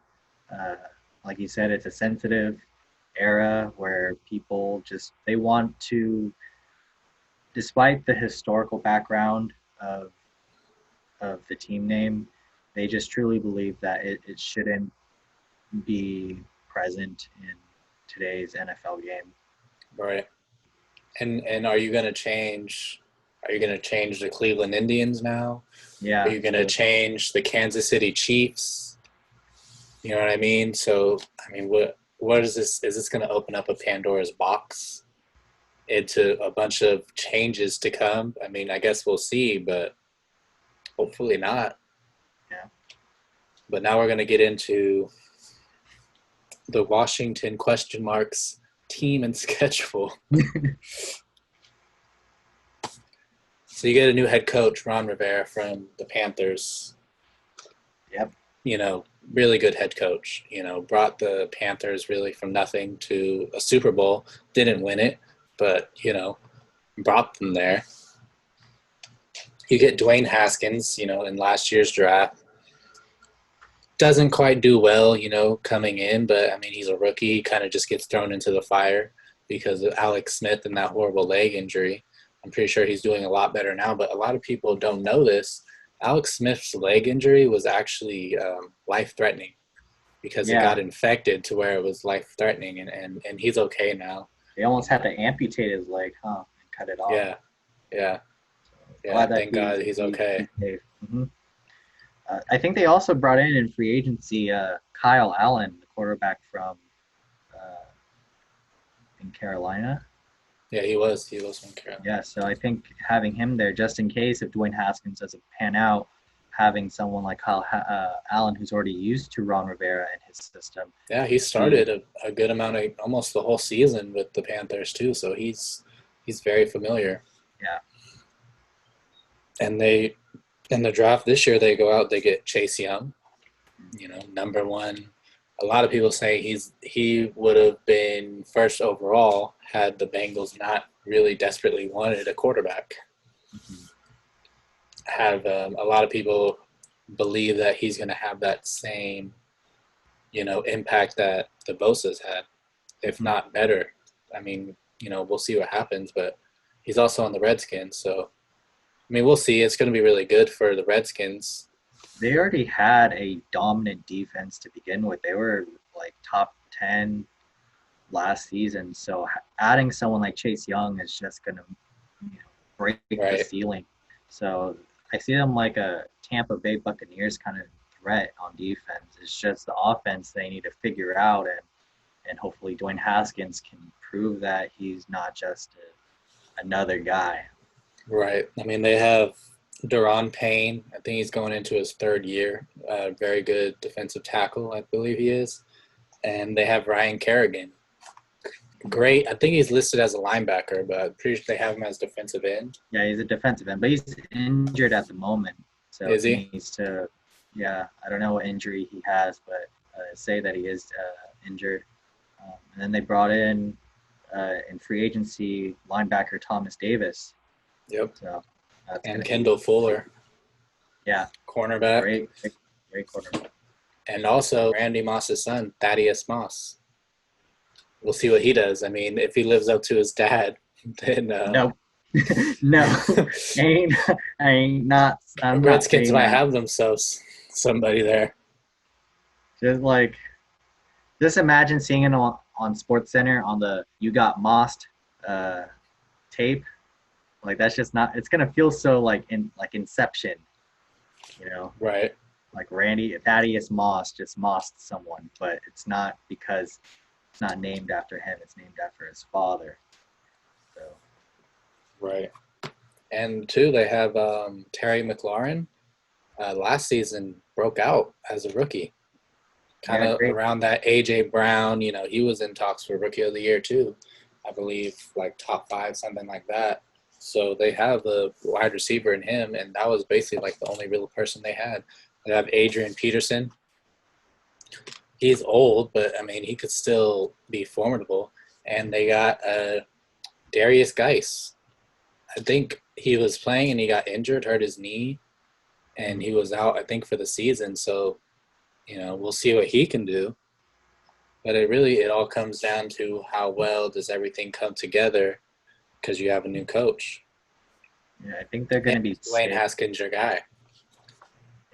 Like you said, it's a sensitive era where people they want to, despite the historical background of the team name, they just truly believe that it shouldn't be present in today's NFL game. right. And are you gonna change? Are you gonna change the Cleveland Indians now? Are Yeah. you gonna change the Kansas City Chiefs? You know what I mean? So I mean, what is this? Is this gonna open up a Pandora's box into a bunch of changes to come? I mean, I guess we'll see, but hopefully not. Yeah. But now we're gonna get into the Washington question marks team and schedule. So you get a new head coach, Ron Rivera from the Panthers. Yep. Really good head coach. Brought the Panthers really from nothing to a Super Bowl. Didn't win it, but brought them there. You get Dwayne Haskins, in last year's draft. Doesn't quite do well, coming in, but I mean, he's a rookie. He kind of just gets thrown into the fire because of Alex Smith and that horrible leg injury. I'm pretty sure he's doing a lot better now, but a lot of people don't know this. Alex Smith's leg injury was actually life-threatening because it got infected to where it was life-threatening, and he's okay now. They almost had to amputate his leg, huh? And cut it off. Yeah. Thank God he's okay. Mm-hmm. I think they also brought in free agency Kyle Allen, the quarterback from in Carolina. Yeah, he was from Carolina. Yeah, so I think having him there, just in case if Dwayne Haskins doesn't pan out, having someone like Kyle Allen, who's already used to Ron Rivera and his system. Yeah, he started a good amount of almost the whole season with the Panthers too, so he's very familiar. Yeah. And they, in the draft this year, they go out, they get Chase Young, number one. A lot of people say he would have been first overall had the Bengals not really desperately wanted a quarterback. Have a lot of people believe that he's going to have that same, impact that the Bosa's had, if not better. I mean, we'll see what happens, but he's also on the Redskins, so I mean, we'll see. It's going to be really good for the Redskins. They already had a dominant defense to begin with. They were like top 10 last season. So adding someone like Chase Young is just going to break the ceiling. So I see them like a Tampa Bay Buccaneers kind of threat on defense. It's just the offense they need to figure out, and hopefully Dwayne Haskins can prove that he's not just another guy. Right. I mean, they have Daron Payne. I think he's going into his third year. Very good defensive tackle, I believe he is. And they have Ryan Kerrigan. Great. I think he's listed as a linebacker, but I'm pretty sure they have him as defensive end. Yeah, he's a defensive end, but he's injured at the moment. So is he? He needs to, I don't know what injury he has, but say that he is injured. And then they brought in free agency linebacker Thomas Davis. Yep. So and Kendall Fuller. Yeah. Cornerback. Great cornerback. And also Randy Moss's son, Thaddeus Moss. We'll see what he does. I mean, if he lives up to his dad, then no, I'm Redskins might have themselves somebody there. Just imagine seeing it on SportsCenter on the "You Got Mossed" tape. Like that's just not. It's gonna feel so like Inception, Right. Like Thaddeus Moss just mossed someone, but it's not because it's not named after him. It's named after his father. So Right. And two, they have Terry McLaurin. Last season broke out as a rookie, kind yeah, of great. around that AJ Brown. He was in talks for Rookie of the Year too, I believe, like top five, something like that. So they have a wide receiver in him, and that was basically like the only real person they had. They have Adrian Peterson. He's old, but I mean he could still be formidable. And they got Darius Geis. I think he was playing and he got injured, hurt his knee, and he was out, I think, for the season. So, we'll see what he can do. But it all comes down to how well does everything come together because you have a new coach. Yeah, I think they're going And to be Dwayne safe. Haskins, your guy.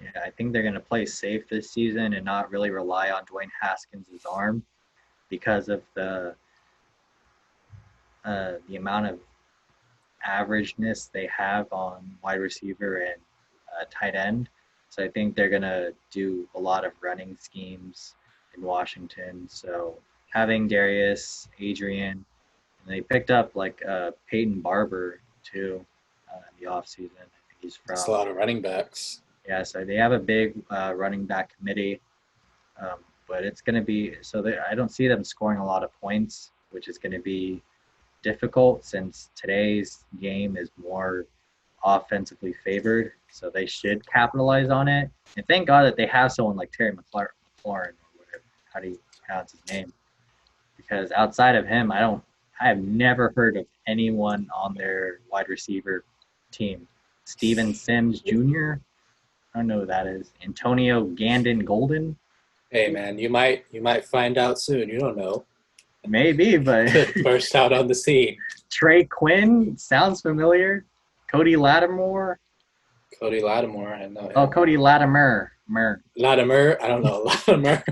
Yeah, I think they're going to play safe this season and not really rely on Dwayne Haskins' arm because of the amount of averageness they have on wide receiver and tight end. So I think they're going to do a lot of running schemes in Washington. So having Darius, Adrian, and they picked up like Peyton Barber too in the offseason. I think he's It's from, a lot of running backs. yeah, so they have a big running back committee. But it's going to be so I don't see them scoring a lot of points, which is going to be difficult since today's game is more offensively favored. So they should capitalize on it. And thank God that they have someone like Terry McLaurin or whatever. How do you pronounce his name? Because outside of him, I have never heard of anyone on their wide receiver team. Steven Sims Jr. I don't know who that is. Antonio Gandon Golden. Hey man, you might find out soon. You don't know. Maybe, but Could burst out on the scene. Trey Quinn sounds familiar. Cody Lattimore. Cody Lattimore, I know him. Oh, Cody Latimer. Latimer, I don't know. Latimer.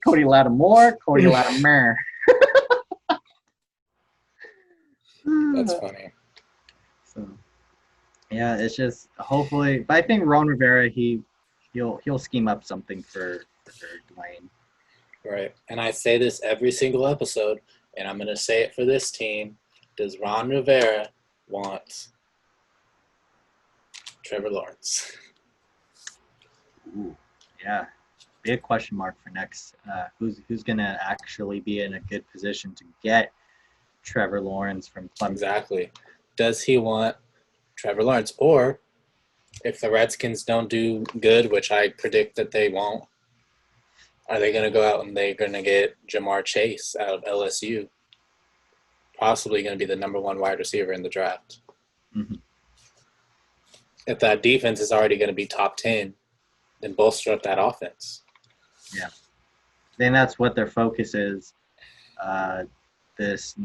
Cody Lattimore. Cody Latimer. That's funny. So, yeah, it's just hopefully. But I think Ron Rivera, he'll scheme up something for Dwayne. Right. And I say this every single episode, and I'm going to say it for this team. Does Ron Rivera want Trevor Lawrence? Ooh, yeah, big question mark for next. Who's going to actually be in a good position to get Trevor Lawrence from Clemson? Exactly. Does he want Trevor Lawrence? Or if the Redskins don't do good, which I predict that they won't, are they going to go out and they're going to get Jamar Chase out of LSU? Possibly going to be the number one wide receiver in the draft. Mm-hmm. If that defense is already going to be top 10, then bolster up that offense. Yeah. Then that's what their focus is after this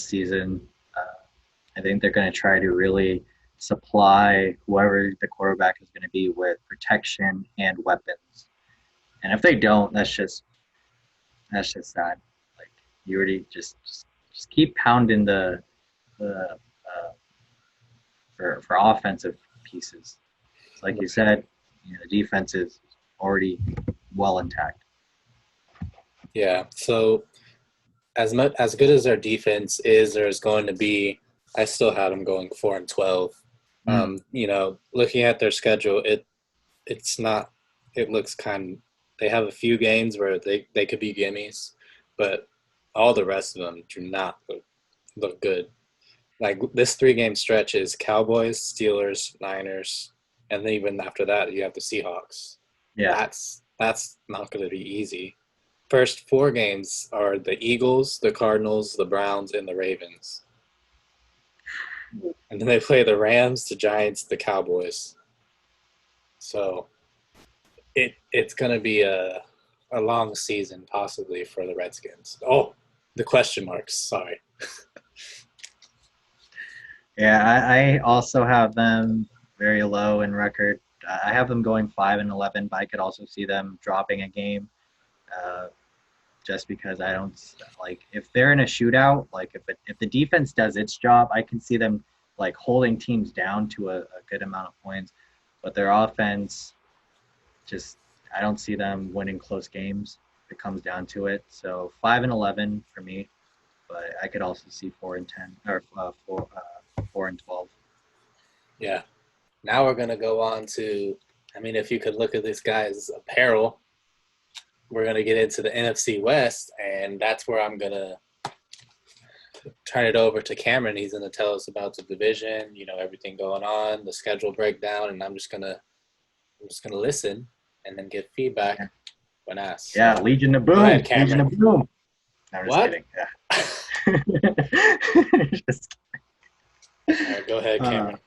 season. I think they're going to try to really supply whoever the quarterback is going to be with protection and weapons. And if they don't, that's just sad. Like you already just keep pounding the for offensive pieces. Like you said, the defense is already well intact. Yeah. So as good as their defense is, there's going to be. I still had them going 4-12. Looking at their schedule, it's not. It looks kind. They have a few games where they could be gimmies, but all the rest of them do not look good. Like this 3-game stretch is Cowboys, Steelers, Niners, and then even after that you have the Seahawks. Yeah, that's not going to be easy. First 4 games are the Eagles, the Cardinals, the Browns, and the Ravens. And then they play the Rams, the Giants, the Cowboys. So it's going to be a long season possibly for the Redskins. Oh, the question marks. Sorry. yeah. I also have them very low in record. I have them going 5-11, but I could also see them dropping a game. Just because I don't like if they're in a shootout, like if the defense does its job, I can see them like holding teams down to a good amount of points, but their offense just I don't see them winning close games if it comes down to it. So 5-11 for me, but I could also see 4-10 or 4-12. Yeah. Now we're gonna go on to. I mean, if you could look at this guy's apparel, we're gonna get into the NFC West, and that's where I'm gonna turn it over to Cameron. He's gonna tell us about the division, everything going on, the schedule breakdown, and I'm just gonna listen and then give feedback Yeah, when asked. yeah, So Legion of go ahead, Boom, Legion Cameron. of Boom. No, I'm just What? kidding. Yeah. Just, All right, go ahead, uh, Cameron.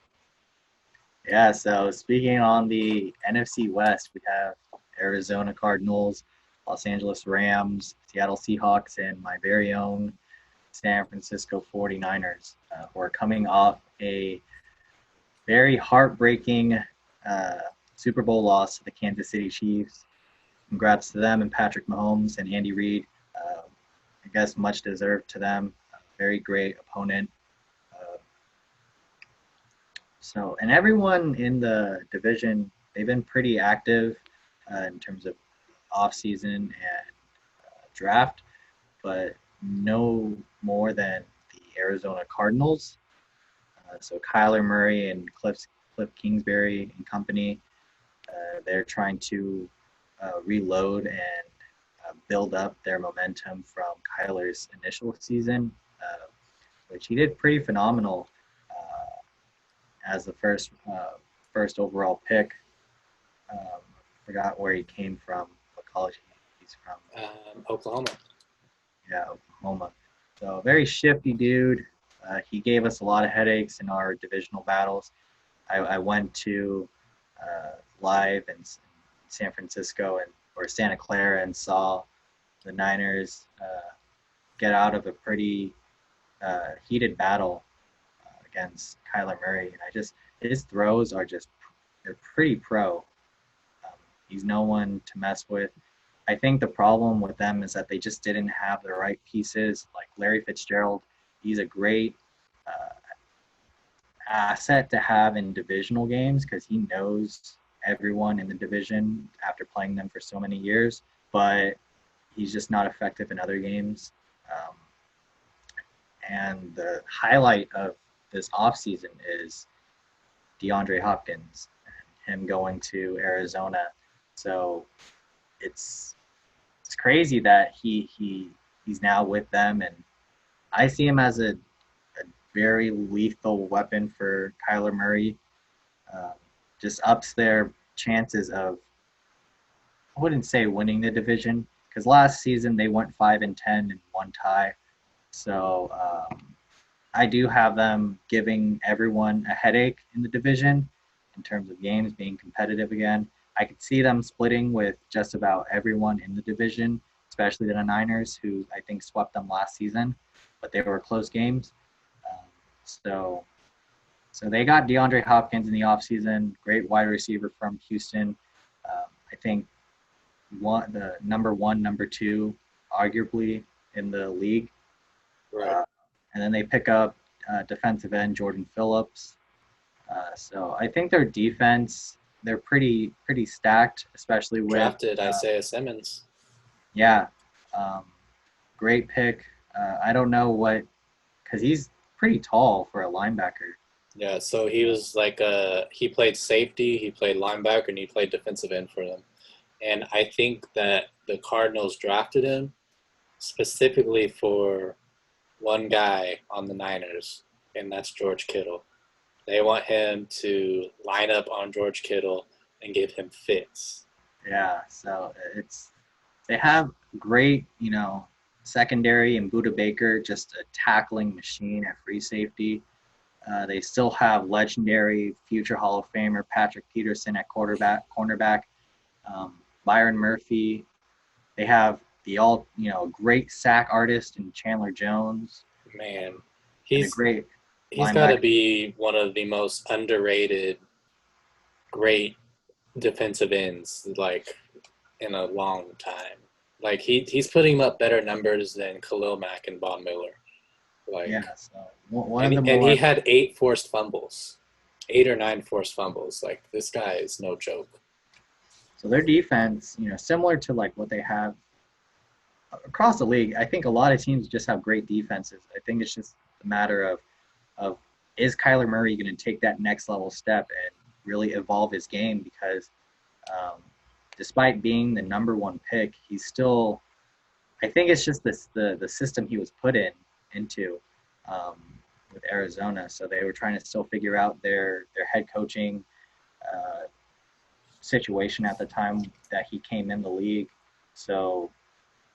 yeah, so speaking on the NFC West, we have Arizona Cardinals, Los Angeles Rams, Seattle Seahawks, and my very own San Francisco 49ers, who are coming off a very heartbreaking uh, Super Bowl loss to the Kansas City Chiefs. Congrats to them and Patrick Mahomes and Andy Reid. I guess much deserved to them. Very great opponent. Uh, and everyone in the division, they've been pretty active in terms of offseason and draft, but no more than the Arizona Cardinals. So Kyler Murray and Cliff Kingsbury and company, they're trying to reload and build up their momentum from Kyler's initial season, which he did pretty phenomenal as the first overall pick. Forgot where he came from, what college he's from. Oklahoma. Yeah, Oklahoma. So very shifty dude. He gave us a lot of headaches in our divisional battles. I went to live in San Francisco or Santa Clara and saw the Niners get out of a pretty heated battle against Kyler Murray. And his throws are they're pretty pro. He's no one to mess with. I think the problem with them is that they just didn't have the right pieces. Like Larry Fitzgerald, he's a great asset to have in divisional games because he knows everyone in the division after playing them for so many years, but he's just not effective in other games. Um, and the highlight of this offseason is DeAndre Hopkins and him going to Arizona. So it's crazy that he's now with them, and I see him as a very lethal weapon for Kyler Murray. Um, just ups their chances of, I wouldn't say winning the division, because last season they went 5-10 and one tie. So I do have them giving everyone a headache in the division in terms of games being competitive again. I could see them splitting with just about everyone in the division, especially the Niners, who I think swept them last season, but they were close games. Um, so they got DeAndre Hopkins in the offseason, great wide receiver from Houston. I think the number one, number two, arguably in the league. Right. And then they pick up defensive end Jordan Phillips. So I think their defense, they're pretty stacked, especially with Drafted Isaiah Simmons. yeah, um, great pick. I don't know because he's pretty tall for a linebacker. Yeah, so he was he played safety, he played linebacker, and he played defensive end for them. And I think that the Cardinals drafted him specifically for one guy on the Niners, and that's George Kittle. They want him to line up on George Kittle and give him fits. Yeah, so they have great, secondary and Buda Baker, just a tackling machine at free safety. They still have legendary future Hall of Famer Patrick Peterson at cornerback. Byron Murphy. They have great sack artist in Chandler Jones. Man, And a he's great he's got to linebacker. be one of the most underrated, great defensive ends in a long time. He's putting up better numbers than Khalil Mack and Von Miller. Yeah, Like so one of and the and he more had 8 or 9 forced fumbles. Like this guy is no joke. So their defense, similar to like what they have across the league. I think a lot of teams just have great defenses. I think it's just a matter of is Kyler Murray going to take that next level step and really evolve his game? Because despite being the number one pick, he's still. I think it's just the system he was put into um, with Arizona. So they were trying to still figure out their head coaching uh, situation at the time that he came in the league. So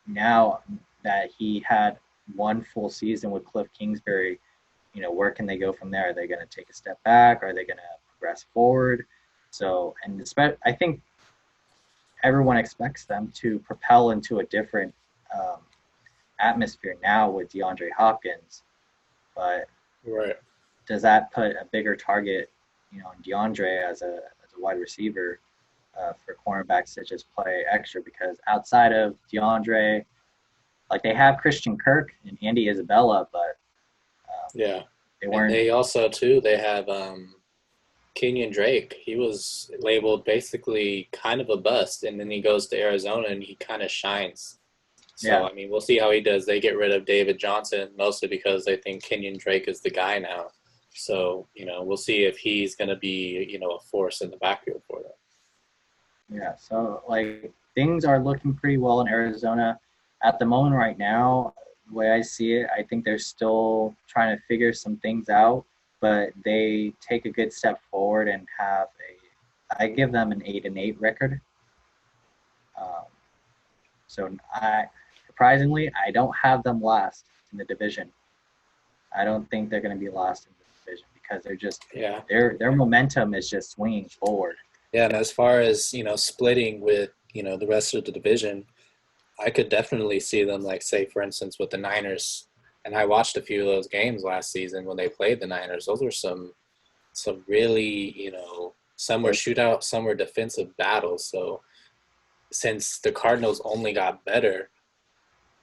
now that he had one full season with Cliff Kingsbury, where can they go from there? Are they going to take a step back? Are they going to progress forward? So, and I think everyone expects them to propel into a different um, atmosphere now with DeAndre Hopkins. But Right. does that put a bigger target, on DeAndre as a wide receiver for cornerbacks to just play extra? Because outside of DeAndre, like they have Christian Kirk and Andy Isabella, but Yeah. they And weren't. they also too they have Kenyon Drake. He was labeled basically kind of a bust, and then he goes to Arizona and he kind of shines. So Yeah, I mean, we'll see how he does. They get rid of David Johnson mostly because they think Kenyon Drake is the guy now. So we'll see if he's going to be a force in the backfield for them. yeah. So like things are looking pretty well in Arizona at the moment right now. The way I see it, I think they're still trying to figure some things out, but they take a good step forward and have a. I give them an 8-8 record. Um, so I surprisingly I don't have them last in the division. I don't think they're going to be last in the division because they're just Yeah. their momentum is just swinging forward. Yeah, and as far as, splitting with, the rest of the division, I could definitely see them, like, say, for instance, with the Niners. And I watched a few of those games last season when they played the Niners. Those were some really, some were shootout, some were defensive battles. So since the Cardinals only got better,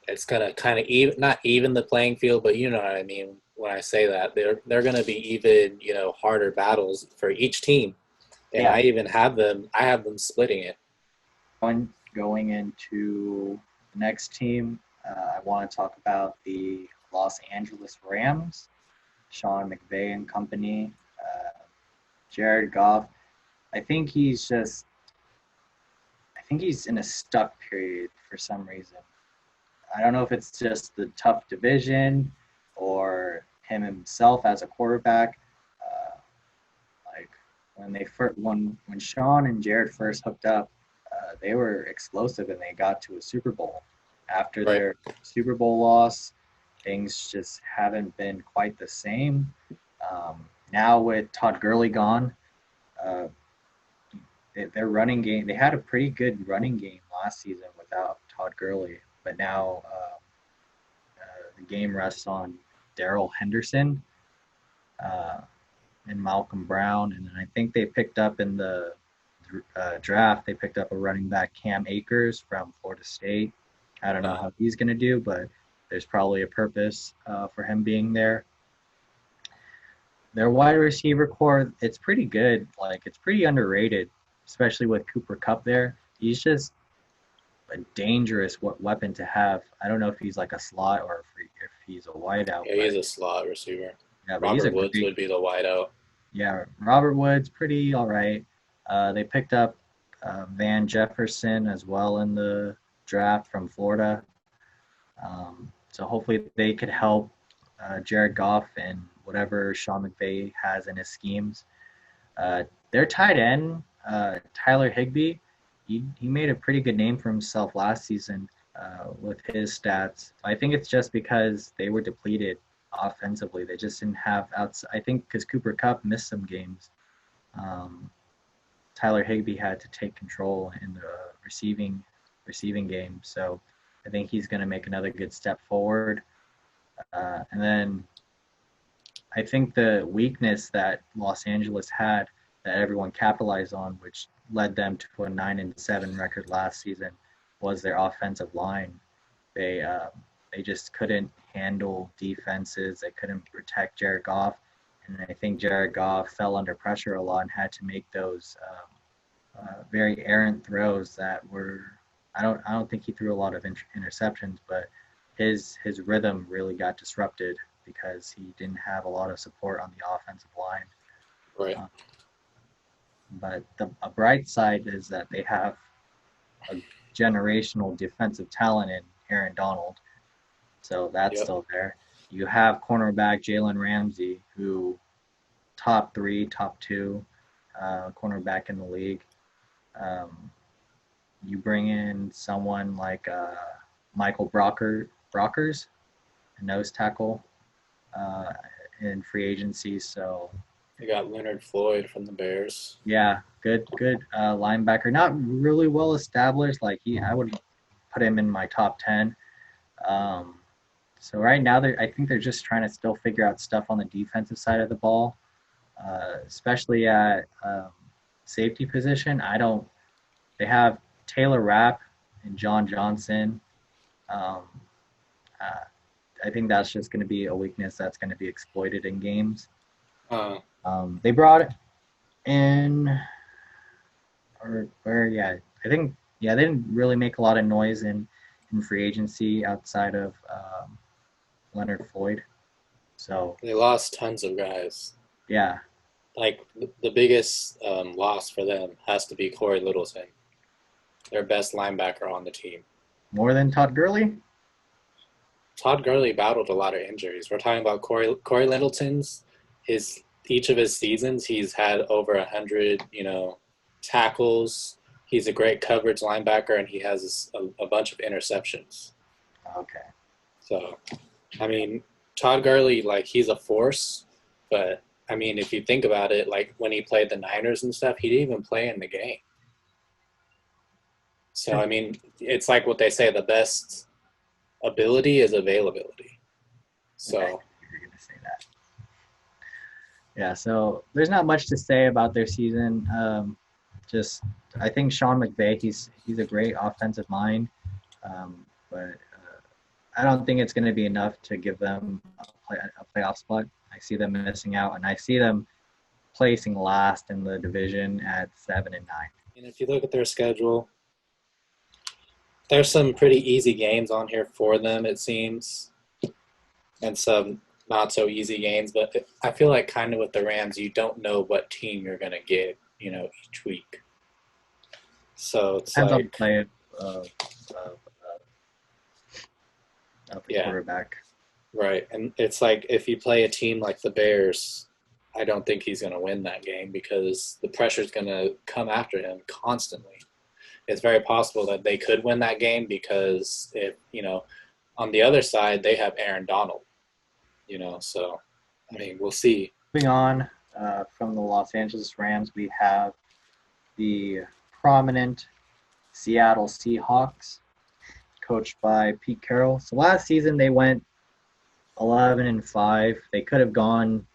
it's gonna kind of even not even the playing field, but you know what I mean when I say that they're gonna be even harder battles for each team. And Yeah, I have them splitting it. going into the next team, I want to talk about the Los Angeles Rams, Sean McVay and company, Jared Goff. I think he's just, I think he's in a stuck period for some reason. I don't know if it's just the tough division or him himself as a quarterback. Uh, like when Sean and Jared first hooked up, they were explosive and they got to a Super Bowl. After Right. their Super Bowl loss, things just haven't been quite the same. Now with Todd Gurley gone, uh, their running game, they had a pretty good running game last season without Todd Gurley, but now the game rests on Darrell Henderson uh, and Malcolm Brown, and then I think they picked up in the draft. They picked up a running back, Cam Akers from Florida State. I don't know Uh, how he's going to do, but there's probably a purpose for him being there. Their wide receiver core, it's pretty good. Like it's pretty underrated, especially with Cooper Kupp there. He's just a dangerous weapon to have. I don't know if he's like a slot or if he's a wideout, yeah, but he's a slot receiver. yeah, but he's a Robert Woods great. would be the wideout. Yeah, Robert Woods, pretty all right. They picked up Van Jefferson as well in the draft from Florida. So hopefully they could help Jared Goff and whatever Sean McVay has in his schemes. Their tight end, Tyler Higbee, he made a pretty good name for himself last season with his stats. I think it's just because they were depleted offensively. They just didn't have outs. I think because Cooper Kupp missed some games, um, Tyler Higbee had to take control in the receiving game. So I think he's going to make another good step forward. And then I think the weakness that Los Angeles had that everyone capitalized on, which led them to a 9-7 record last season, was their offensive line. They just couldn't handle defenses. They couldn't protect Jared Goff, and I think Jared Goff fell under pressure a lot and had to make those very errant throws that were. I don't think he threw a lot of interceptions, but his rhythm really got disrupted because he didn't have a lot of support on the offensive line. Right. Uh, but a bright side is that they have a generational defensive talent in Aaron Donald, so that's Yep. still there. You have cornerback Jalen Ramsey, who top three, top two cornerback in the league. Um, you bring in someone like Michael Brockers, a nose tackle uh, in free agency. So You got Leonard Floyd from the Bears. yeah, good linebacker. Not really well established. Like I would put him in my top 10. Um, so right now, I think they're just trying to still figure out stuff on the defensive side of the ball, especially at safety position. I don't. They have Taylor Rapp and John Johnson. Um, uh, I think that's just going to be a weakness that's going to be exploited in games. Uh, They brought in, or yeah, I think yeah, they didn't really make a lot of noise in free agency outside of Leonard Floyd. So they lost tons of guys. yeah, Like the biggest loss for them has to be Corey Littleton, their best linebacker on the team. more than Todd Gurley. Todd Gurley battled a lot of injuries. We're talking about Corey Littleton's his each of his seasons. He's had over 100, tackles. He's a great coverage linebacker, and he has a bunch of interceptions. Okay. So, I mean, Todd Gurley, like he's a force, but I mean, if you think about it, like when he played the Niners and stuff, he didn't even play in the game. So, I mean, it's like what they say: the best ability is availability. Okay. So, You're gonna say that. Yeah. So there's not much to say about their season. Just I think Sean McVay, he's a great offensive mind, but I don't think it's going to be enough to give them a playoff spot. I see them missing out, and I see them placing last in the division at 7-9. and if you look at their schedule, there's some pretty easy games on here for them, it seems, and some not so easy games. But I feel like kind of with the Rams, you don't know what team you're going to get, each week. So it's Depends on the like, play of the yeah, quarterback. right. And it's like if you play a team like the Bears, I don't think he's going to win that game because the pressure's going to come after him constantly. It's very possible that they could win that game because on the other side they have Aaron Donald, so I mean we'll see. Moving on from the Los Angeles Rams, we have the prominent Seattle Seahawks, coached by Pete Carroll. So last season they went 11-5. They could have gone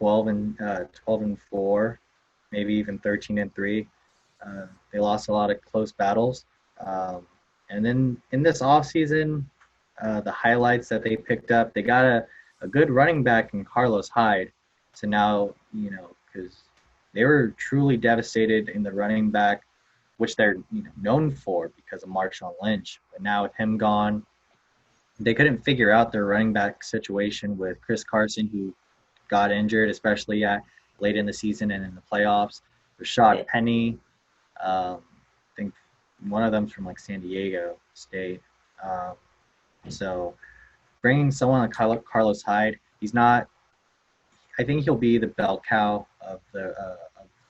12-4, maybe even 13-3. They lost a lot of close battles. And then in this offseason, the highlights that they picked up, they got a good running back in Carlos Hyde. So now, because they were truly devastated in the running back, which they're known for because of Marshawn Lynch. But now with him gone, they couldn't figure out their running back situation with Chris Carson, who got injured, especially late in the season and in the playoffs. Rashad Penny, I think one of them's from like San Diego State. So bringing someone like Carlos Hyde, he's not. I think he'll be the bell cow of the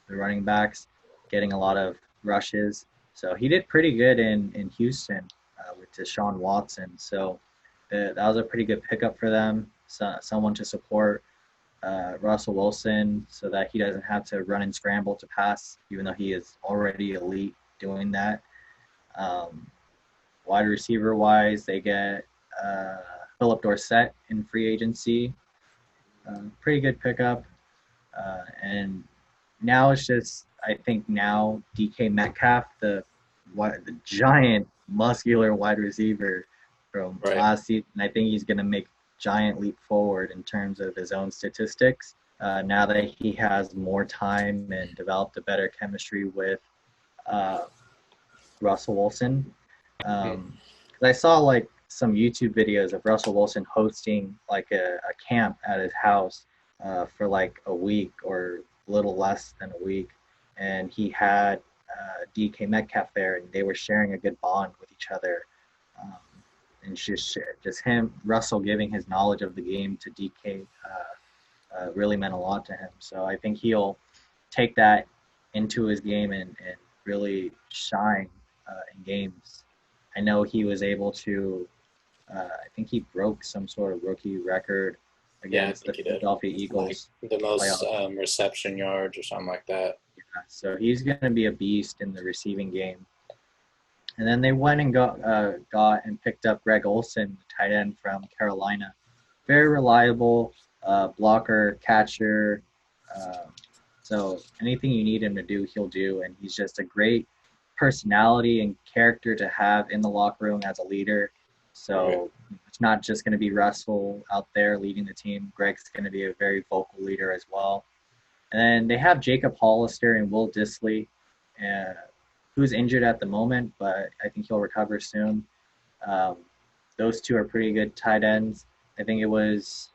running backs, getting a lot of rushes. So he did pretty good in Houston with Deshaun Watson. So that was a pretty good pickup for them. So, someone to support Russell Wilson so that he doesn't have to run and scramble to pass, even though he is already elite doing that. Wide receiver wise, they get Philip Dorsett in free agency. Pretty good pickup. And now it's just, I think now DK Metcalf, the giant muscular wide receiver from last season, I think he's going to make giant leap forward in terms of his own statistics. Now that he has more time and developed a better chemistry with uh, Russell Wilson. 'Cause I saw like some YouTube videos of Russell Wilson hosting like a camp at his house for like a week or a little less than a week, and he had DK Metcalf there, and they were sharing a good bond with each other. Um, and just him, Russell, giving his knowledge of the game to DK really meant a lot to him. So I think he'll take that into his game and really shine in games. I know he was able to. I think he broke some sort of rookie record Yeah, I against the think he did. Philadelphia Like Eagles the most playoff. reception yards or something like that. So he's going to be a beast in the receiving game. And then they went and got and picked up Greg Olsen, the tight end from Carolina. Very reliable blocker, catcher. Uh, so anything you need him to do, he'll do. And he's just a great personality and character to have in the locker room as a leader. Right. So it's not just going to be Russell out there leading the team. Greg's going to be a very vocal leader as well. And then they have Jacob Hollister and Will Dissly, who's injured at the moment, but I think he'll recover soon. Um, those two are pretty good tight ends. I think it was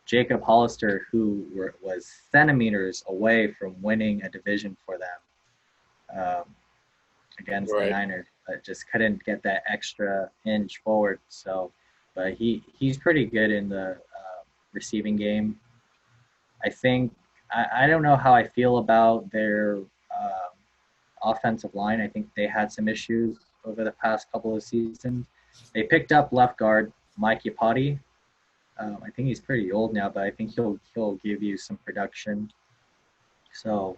Jacob Hollister who was centimeters away from winning a division for them against the Right. Niners, but just couldn't get that extra inch forward. So, but he's pretty good in the receiving game. I think I don't know how I feel about their offensive line. I think they had some issues over the past couple of seasons. They picked up left guard Mike Yapati. I think he's pretty old now, but I think he'll give you some production. So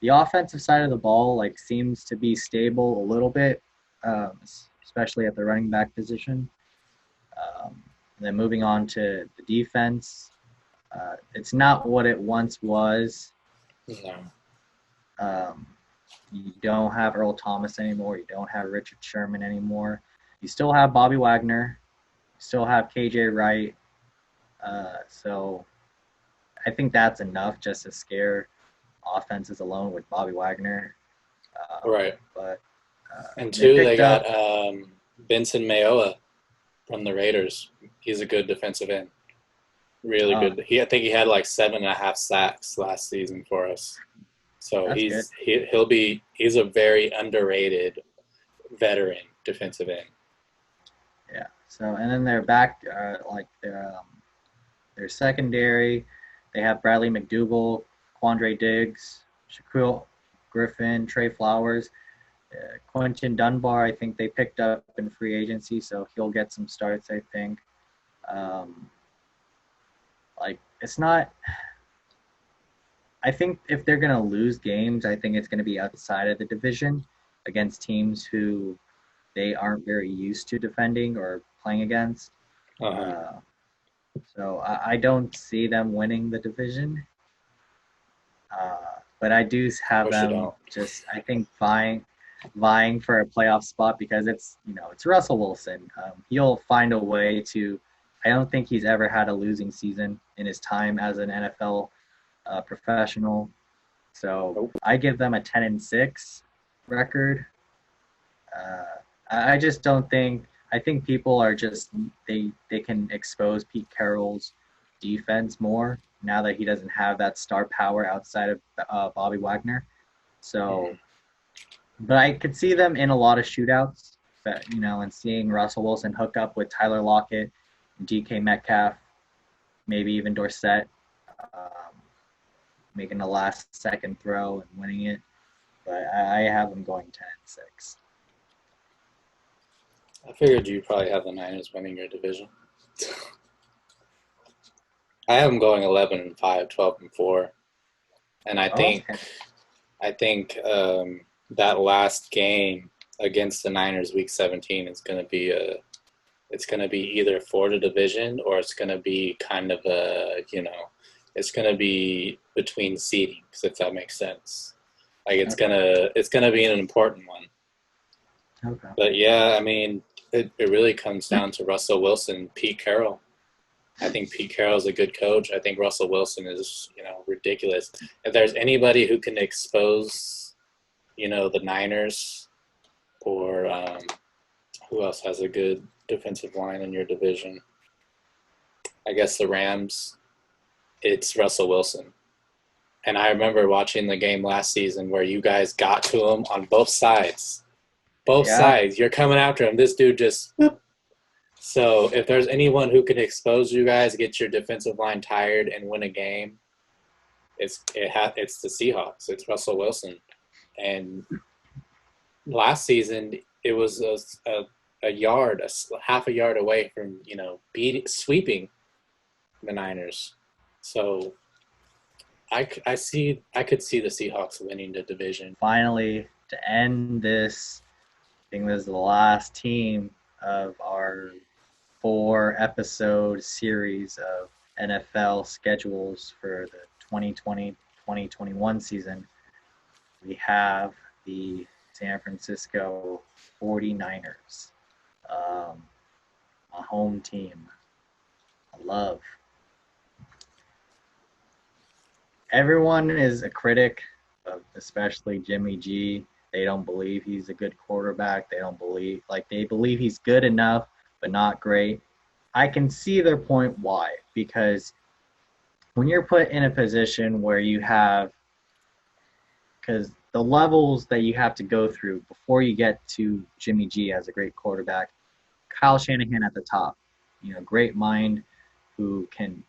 the offensive side of the ball like seems to be stable a little bit, especially at the running back position. And then moving on to the defense, it's not what it once was. No. You don't have Earl Thomas anymore. You don't have Richard Sherman anymore. You still have Bobby Wagner. You still have KJ Wright. So I think that's enough just to scare offenses alone with Bobby Wagner. Right. But And they two, they picked got up. Benson Mayowa from the Raiders. He's a good defensive end. Really Uh, good. I think he had like 7.5 sacks last season for us. So that's good. he's a very underrated veteran defensive end. Yeah. So and then they're back like their secondary. They have Bradley McDougal, Quandre Diggs, Shaquille Griffin, Trey Flowers, Quentin Dunbar. I think they picked up in free agency, so he'll get some starts. I think. Like it's not. I think if they're gonna lose games, I think it's gonna be outside of the division against teams who they aren't very used to defending or playing against. Uh-huh. So I don't see them winning the division, but I do Of have course you them don't. just I think vying for a playoff spot because it's Russell Wilson. He'll find a way to. I don't think he's ever had a losing season in his time as an NFL professional. So Nope. I give them a 10-6 record. I just don't think. I think people are just they can expose Pete Carroll's defense more now that he doesn't have that star power outside of Bobby Wagner. So, but I could see them in a lot of shootouts. And seeing Russell Wilson hook up with Tyler Lockett, DK Metcalf, maybe even Dorsett, making a last-second throw and winning it. But I have them going 10-6. I figured you probably have the Niners winning your division. I have them going 11-5, 12-4, and Oh, okay. I think that last game against the Niners, Week 17, is going to be it's going to be either for the division or it's going to be kind of it's going to be between seedings, if that makes sense. Like it's gonna be an important one. Okay. But yeah, I mean, it really comes down to Russell Wilson, Pete Carroll. I think Pete Carroll's a good coach. I think Russell Wilson is, ridiculous. If there's anybody who can expose, the Niners or who else has a good defensive line in your division? I guess the Rams. It's Russell Wilson. And I remember watching the game last season where you guys got to him on both sides. Both Yeah, sides. You're coming after him. This dude just. Whoop. So if there's anyone who can expose you guys, get your defensive line tired, and win a game, it's the Seahawks. It's Russell Wilson. And last season, it was a yard, half a yard away from sweeping the Niners. So I could see the Seahawks winning the division. finally, to end this, I think this is the last team of our 4-episode series of NFL schedules for the 2020-2021 season. We have the San Francisco 49ers, a home team. I love. Everyone is a critic of especially Jimmy G. They don't believe he's a good quarterback. They believe he's good enough, but not great. I can see their point why, because when you're put in a position where because the levels that you have to go through before you get to Jimmy G as a great quarterback, Kyle Shanahan at the top, great mind who can,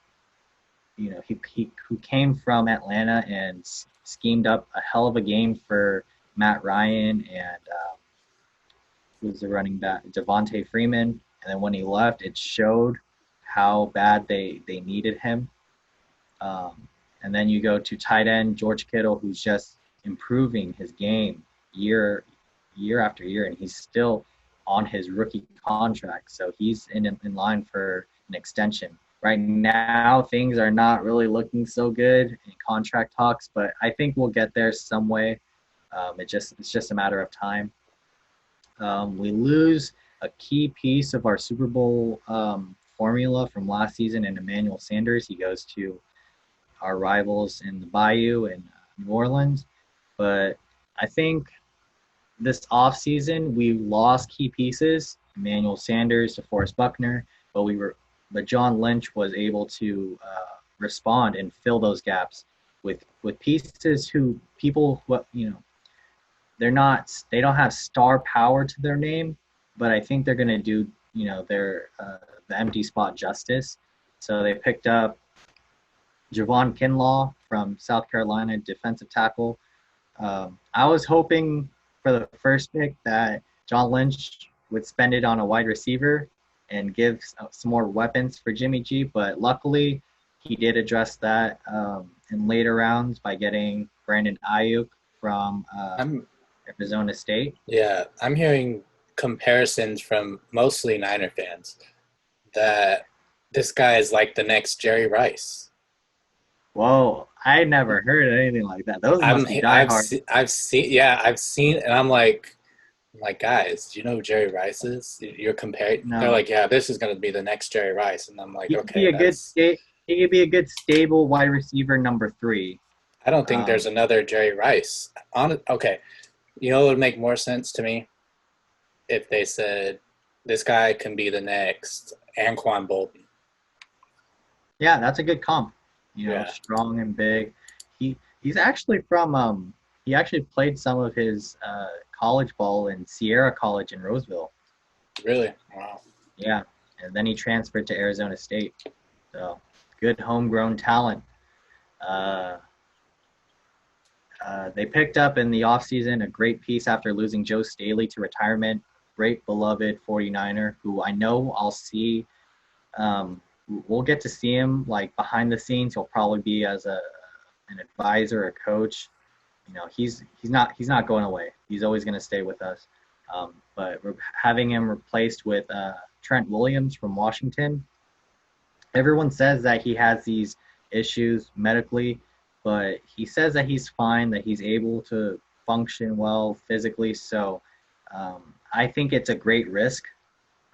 who came from Atlanta and schemed up a hell of a game for Matt Ryan and who was the running back, Devontae Freeman. And then when he left, it showed how bad they needed him. And then you go to tight end George Kittle, who's just improving his game year after year, and he's still on his rookie contract. So he's in line for an extension. Right now, things are not really looking so good in contract talks, but I think we'll get there some way. It's just a matter of time. We lose a key piece of our Super Bowl formula from last season in Emmanuel Sanders. He goes to our rivals in the Bayou in New Orleans. But I think this offseason we lost key pieces, Emmanuel Sanders, DeForest Buckner, but John Lynch was able to respond and fill those gaps with pieces they don't have star power to their name, but I think they're going to do the empty spot justice. So they picked up Javon Kinlaw from South Carolina, defensive tackle. I was hoping for the first pick that John Lynch would spend it on a wide receiver and give some more weapons for Jimmy G, but luckily he did address that in later rounds by getting Brandon Ayuk from Arizona State. Yeah, I'm hearing comparisons from mostly Niner fans that this guy is like the next Jerry Rice. Whoa, I never heard anything like that. Those must be diehard. I've seen, and I'm like, guys, do you know who Jerry Rice is? You're comparing. No. They're like, yeah, this is going to be the next Jerry Rice, and I'm like, He okay, he could be a good stable wide receiver number 3. I don't think there's another Jerry Rice. Okay, you know, it would make more sense to me if they said this guy can be the next Anquan Bolton. Yeah, that's a good comp. Strong and big. He's actually from he actually played some of his college ball in Sierra College in Roseville. Really? Wow. Yeah, and then he transferred to Arizona State. So good homegrown talent. They picked up in the offseason a great piece after losing Joe Staley to retirement. Great beloved 49er who I know I'll see. We'll get to see him like behind the scenes. He'll probably be as an advisor, a coach. He's not going away. He's always going to stay with us. But we're having him replaced with Trent Williams from Washington. Everyone says that he has these issues medically, but he says that he's fine, that he's able to function well physically. So I think it's a great risk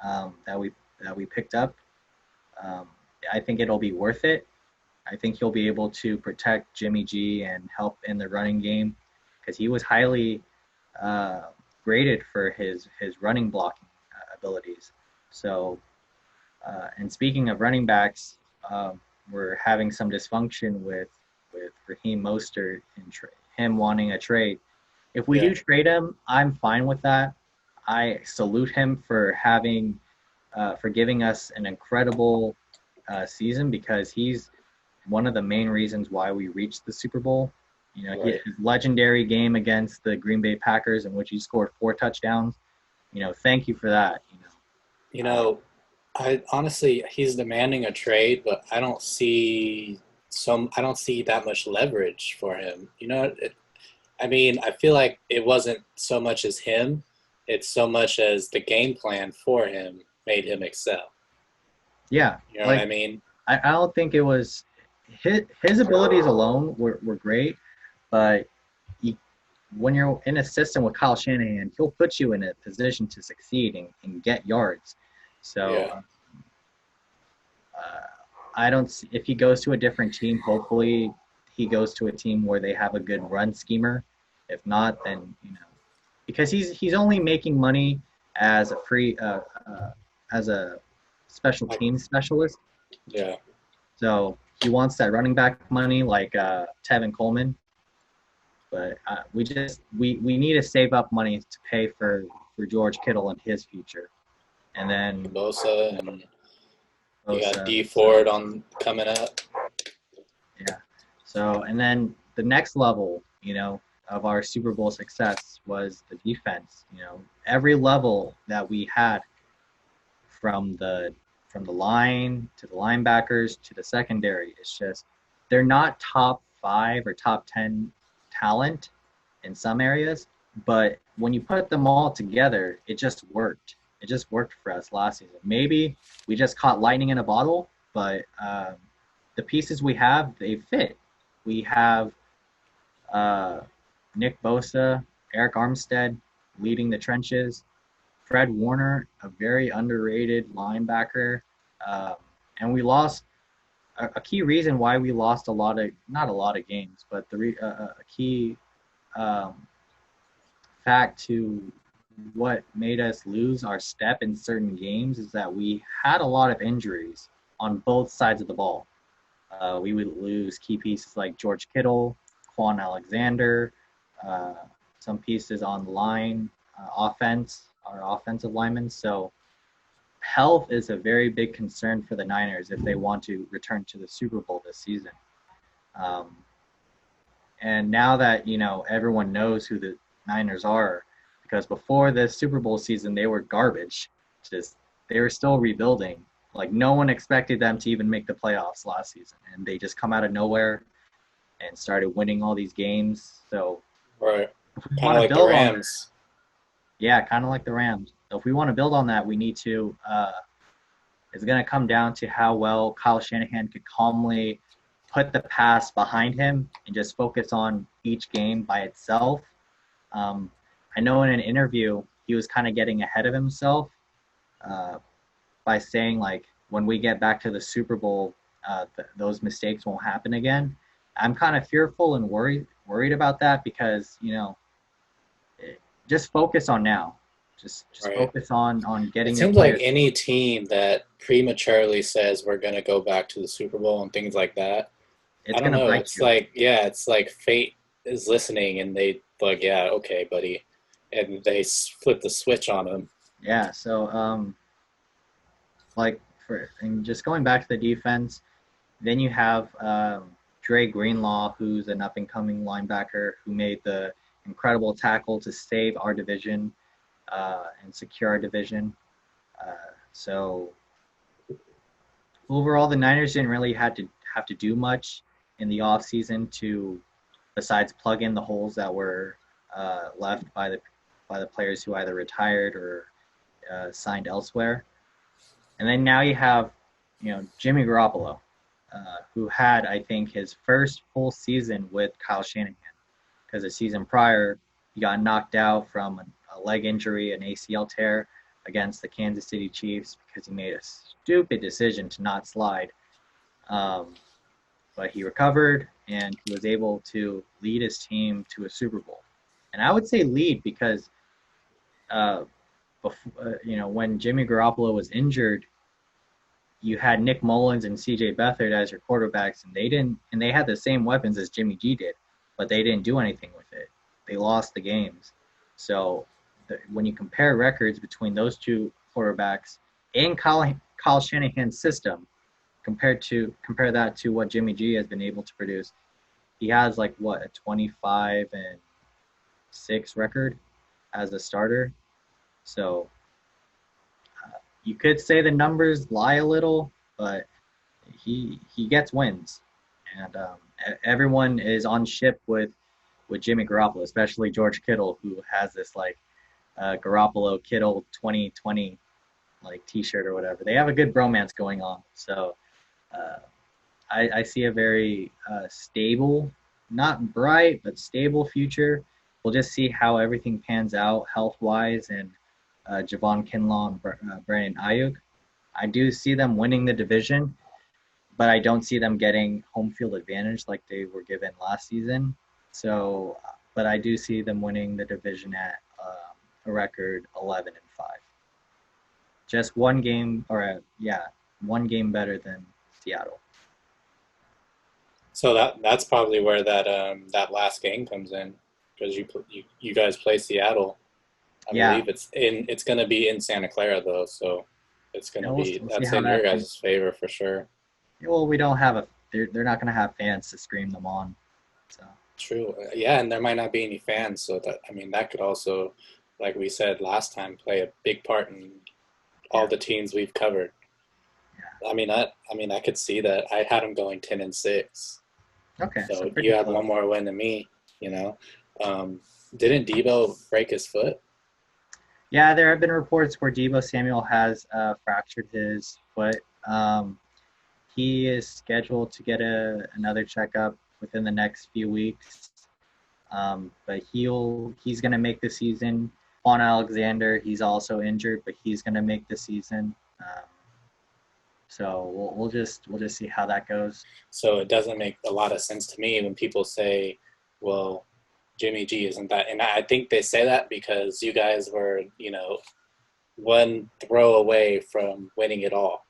that we picked up. I think it'll be worth it. I think he'll be able to protect Jimmy G and help in the running game because he was highly uh, graded for his running blocking abilities. So, and speaking of running backs, we're having some dysfunction with Raheem Mostert and him wanting a trade. If we Yeah, do trade him, I'm fine with that. I salute him for having for giving us an incredible season because he's one of the main reasons why we reached the Super Bowl. You know, right. his legendary game against the Green Bay Packers in which he scored 4 touchdowns. You know, thank you for that. You know, I honestly, he's demanding a trade, but I don't see that much leverage for him. I mean, I feel like it wasn't so much as him, it's so much as the game plan for him made him excel. Yeah, You know what I like mean? I don't think it was his abilities alone were great, but he, when you're in a system with Kyle Shanahan, he'll put you in a position to succeed and get yards. So Yeah. uh, I don't see, if he goes to a different team, hopefully he goes to a team where they have a good run schemer. If not, then because he's only making money as a free as a special I, team specialist. yeah. So he wants that running back money like Tevin Coleman. But we need to save up money to pay for George Kittle and his future, and then Bosa and you got Bosa. D So Ford on coming up. yeah. So and then the next level, of our Super Bowl success was the defense. Every level that we had from the line to the linebackers to the secondary, it's just they're not top 5 or top 10 talent in some areas, but when you put them all together, it just worked. It just worked for us last season. Maybe we just caught lightning in a bottle, but the pieces we have, they fit. We have uh, Nick Bosa, Eric Armstead leading the trenches, Fred Warner, a very underrated linebacker, um, and we lost. A key reason why we lost not a lot of games, but a key um, fact to what made us lose our step in certain games is that we had a lot of injuries on both sides of the ball. We would lose key pieces like George Kittle, Quan Alexander, uh, some pieces on the line, offense, our offensive linemen. So health is a very big concern for the Niners if they want to return to the Super Bowl this season. Um, and now that everyone knows who the Niners are, because before the Super Bowl season they were garbage. Just they were still rebuilding. Like no one expected them to even make the playoffs last season, and they just come out of nowhere and started winning all these games. So Right. if we Kind want of to like the build on that, Rams. yeah, kind of like the Rams. So if we want to build on that, we need to. It's going to come down to how well Kyle Shanahan could calmly put the past behind him and just focus on each game by itself. Um, I know in an interview he was kind of getting ahead of himself uh, by saying like when we get back to the Super Bowl, those mistakes won't happen again. I'm kind of fearful and worried about that because just focus on now. Just Right. focus on getting It your seems like players. any team that prematurely says we're going to go back to the Super Bowl and things like that, I It's don't gonna know. bite It's you. like, yeah, it's like fate is listening and they like, yeah, okay, buddy. And they flip the switch on them. Yeah. So like and just going back to the defense, then you have Dre Greenlaw, who's an up and coming linebacker who made the incredible tackle to save our division and secure our division. So overall, the Niners didn't really have to do much in the offseason to besides plug in the holes that were left by the players who either retired or signed elsewhere. And then now you have, Jimmy Garoppolo, who had, I think, his first full season with Kyle Shanahan. Because the season prior, he got knocked out from a leg injury, an ACL tear against the Kansas City Chiefs because he made a stupid decision to not slide. Um, but he recovered and he was able to lead his team to a Super Bowl. and I would say lead because when Jimmy Garoppolo was injured, you had Nick Mullins and C.J. Beathard as your quarterbacks, and they had the same weapons as Jimmy G did, but they didn't do anything with it. They lost the games. So when you compare records between those two quarterbacks in Kyle Shanahan's system, compare that to what Jimmy G has been able to produce, he has like what, a 25-6 record as a starter. So you could say the numbers lie a little, but he gets wins, and everyone is on ship with Jimmy Garoppolo, especially George Kittle, who has this like Garoppolo Kittle 2020 like T-shirt or whatever. They have a good bromance going on, so I see a very stable, not bright, but stable future. We'll just see how everything pans out health-wise, and Javon Kinlaw and Brandon Ayuk. I do see them winning the division, but I don't see them getting home field advantage like they were given last season. So, but I do see them winning the division at a record 11-5. Just one game, one game better than Seattle. So that's probably where that last game comes in, because you guys play Seattle. I believe it's going to be in Santa Clara though, so it's going to be that's in your guys' favor for sure. Well, we don't have they're not going to have fans to scream them on. So true, yeah, and there might not be any fans, so that could also, like we said last time, play a big part in all the teams we've covered. Yeah. I could see that. I had them going 10-6. Okay. So you have one more win than me. Didn't Deebo break his foot? Yeah, there have been reports where Deebo Samuel has fractured his foot. He is scheduled to get another checkup within the next few weeks. But he's going to make the season. Quan Alexander, he's also injured, but he's going to make the season. So we'll just see how that goes. So it doesn't make a lot of sense to me when people say, well, Jimmy G isn't that. And I think they say that because you guys were, one throw away from winning it all.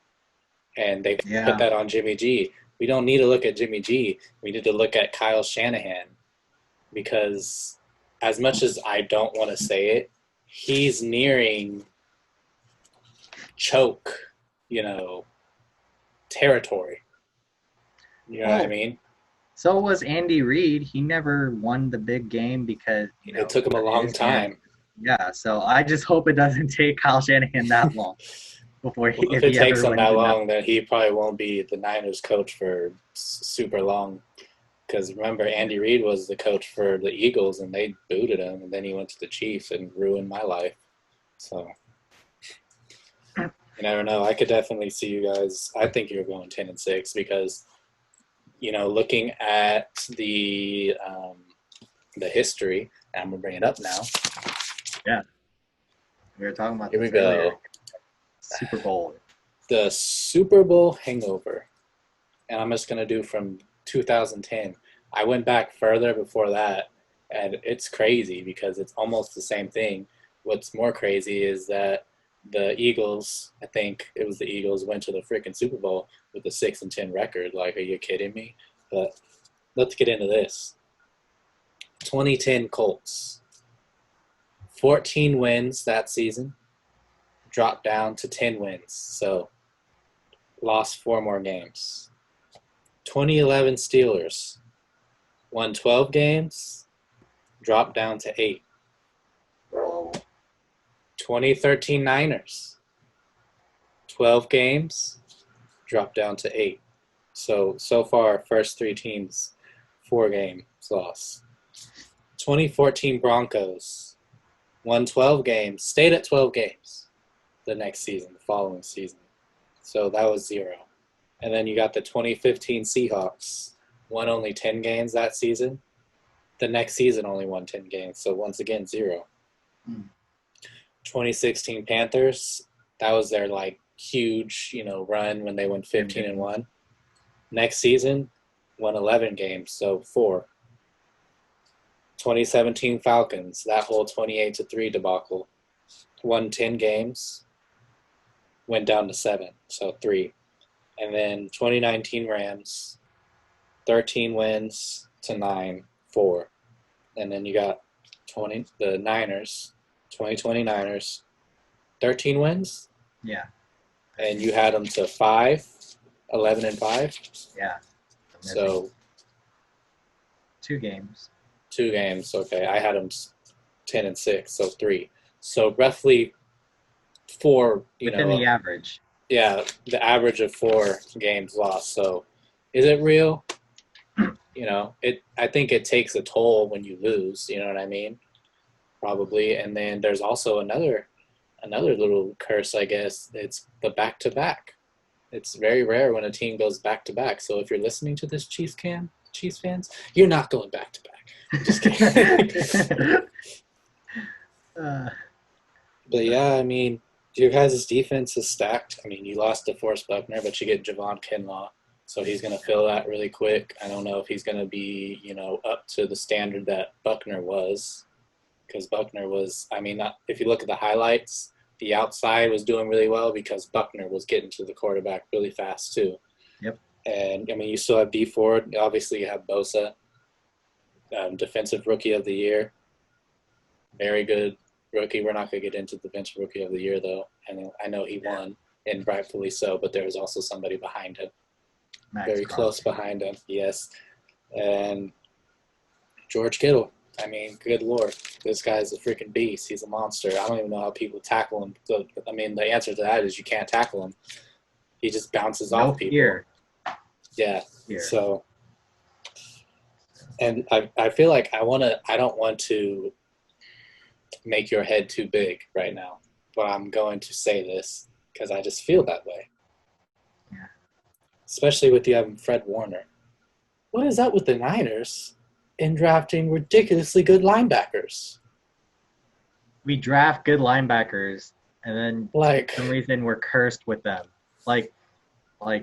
And they put that on Jimmy G. We don't need to look at Jimmy G. We need to look at Kyle Shanahan. Because as much as I don't want to say it, he's nearing choke, territory. You know what I mean? So was Andy Reid. He never won the big game because it took him a long time. Yeah, so I just hope it doesn't take Kyle Shanahan that long before if it takes him that long, then he probably won't be the Niners coach for super long. Because remember, Andy Reid was the coach for the Eagles, and they booted him, and then he went to the Chiefs and ruined my life. So you never know. I could definitely see you guys. I think you're going 10-6 because, looking at the history, and I'm gonna bring it up now. Yeah, we were talking about. Here we go. Earlier. Super Bowl. The Super Bowl hangover, and I'm just gonna do from 2010. I went back further before that, and it's crazy because it's almost the same thing. What's more crazy is that the Eagles, I think it was the Eagles, went to the freaking Super Bowl with a 6-10 record. Like, are you kidding me? But let's get into this. 2010 Colts, 14 wins that season, dropped down to 10 wins, so lost 4 more games. 2011 Steelers, won 12 games, dropped down to 8. 2013 Niners, 12 games, dropped down to 8. So far, first 3 teams, 4 games lost. 2014 Broncos, won 12 games, stayed at 12 games the following season. So that was 0. And then you got the 2015 Seahawks, won only 10 games that season. The next season only won 10 games, so once again, 0. 2016 Panthers, that was their huge, run when they went 15-1. Next season, won 11 games, so 4. 2017 Falcons, that whole 28-3 debacle, won 10 games, went down to 7, so 3. And then 2019 Rams, 13 wins to 9, 4. And then you got the Niners, 2020 Niners, 13 wins, Yeah. and you had them to 5, 11 and 5. Yeah. So 2 games. 2 games. Okay, I had them 10 and 6, so 3. So roughly 4. Within the average. Yeah, the average of 4 games lost. So, is it real? I think it takes a toll when you lose. You know what I mean? Probably. And then there's also another little curse, I guess. It's the back-to-back. It's very rare when a team goes back-to-back. So if you're listening to this, Chiefs fans, you're not going back-to-back. Just kidding. But yeah, I mean, your guys' defense is stacked. I mean, you lost DeForest Buckner, but you get Javon Kinlaw. So he's going to fill that really quick. I don't know if he's going to be, up to the standard that Buckner was. Because Buckner was, if you look at the highlights, the outside was doing really well because Buckner was getting to the quarterback really fast too. Yep. And, you still have D Ford. Obviously, you have Bosa, Defensive Rookie of the Year. Very good rookie. We're not going to get into Defensive Rookie of the Year, though. I know he won, and rightfully so, but there was also somebody behind him. Very close behind him, yes. And George Kittle. I mean, good Lord. This guy's a freaking beast. He's a monster. I don't even know how people tackle him. The answer to that is you can't tackle him. He just bounces off people. Fear. Yeah. Fear. So, and I feel like I don't want to make your head too big right now, but I'm going to say this because I just feel that way. Yeah. Especially with you having Fred Warner. What is that with the Niners in drafting ridiculously good linebackers? We draft good linebackers, and then for some reason we're cursed with them. Like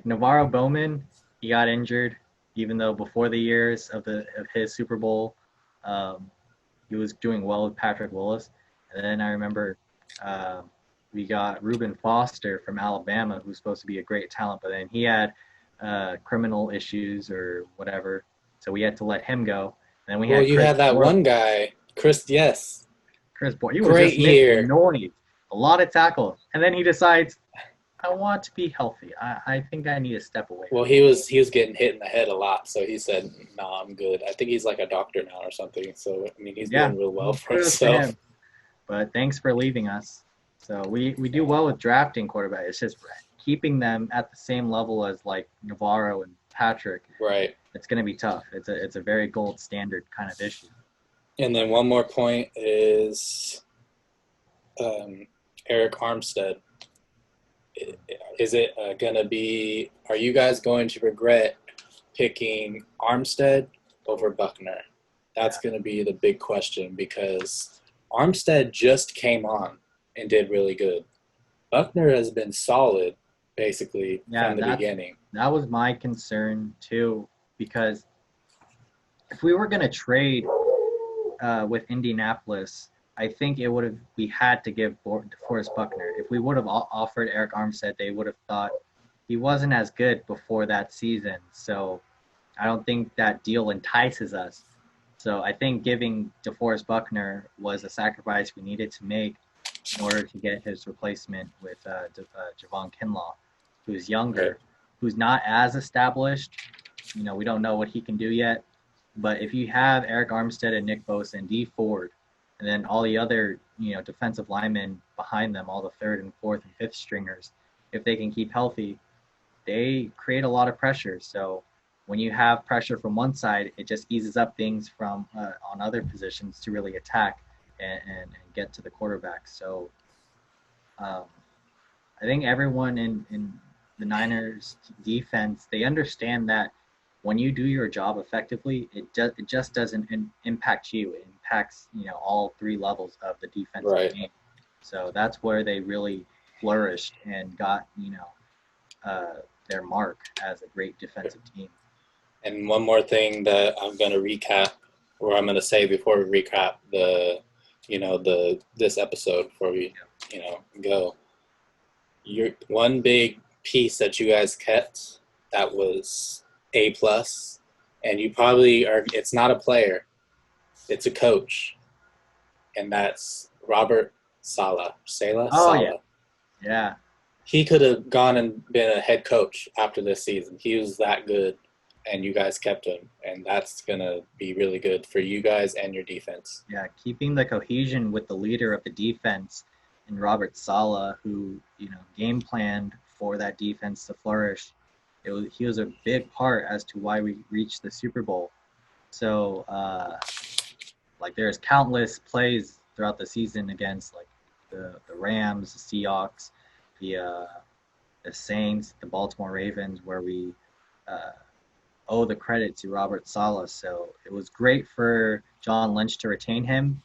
Navarro Bowman, he got injured, even though before the years of his Super Bowl, he was doing well with Patrick Willis. And then I remember we got Reuben Foster from Alabama, who's supposed to be a great talent, but then he had criminal issues or whatever, so we had to let him go. And then you had that one guy, Chris. Yes, Chris Boyd. He was just making noise, a lot of tackles, and then he decides, I want to be healthy. I think I need to step away. Well, he was getting hit in the head a lot, so he said, "No, I'm good." I think he's like a doctor now or something. So he's doing real well for himself. But thanks for leaving us. So we do well with drafting quarterbacks. It's just keeping them at the same level as like Navarro and Patrick. Right. It's going to be tough. It's a very gold standard kind of issue. And then one more point is Eric Armstead. Is it going to be – are you guys going to regret picking Armstead over Buckner? That's going to be the big question because Armstead just came on and did really good. Buckner has been solid basically from the beginning. That was my concern too, because if we were going to trade with Indianapolis, I think we had to give DeForest Buckner. If we would have offered Eric Armstead, they would have thought he wasn't as good before that season. So I don't think that deal entices us. So I think giving DeForest Buckner was a sacrifice we needed to make in order to get his replacement with Javon Kinlaw, who's younger, who's not as established. We don't know what he can do yet. But if you have Eric Armstead and Nick Bosa and D Ford, and then all the other, defensive linemen behind them, all the third and fourth and fifth stringers, if they can keep healthy, they create a lot of pressure. So when you have pressure from one side, it just eases up things from on other positions to really attack and get to the quarterback. So I think everyone in the Niners defense, they understand that when you do your job effectively, it just doesn't impact you. It impacts, all three levels of the defensive game. So that's where they really flourished and got, their mark as a great defensive team. And one more thing that I'm going to recap or I'm going to say before we recap this episode before we, go. Your one big piece that you guys kept that was A plus, and you probably are. It's not a player, it's a coach, and that's Robert Saleh. Oh yeah, Saleh. yeah, He could have gone and been a head coach after this season. He was that good, and you guys kept him, and that's gonna be really good for you guys and your defense. yeah. Keeping the cohesion with the leader of the defense in Robert Saleh, who game planned for that defense to flourish. He was a big part as to why we reached the Super Bowl. So like there's countless plays throughout the season against like the Rams, the Seahawks, the Saints, the Baltimore Ravens, where we uh, owe the credit to Robert Saleh. So it was great for John Lynch to retain him,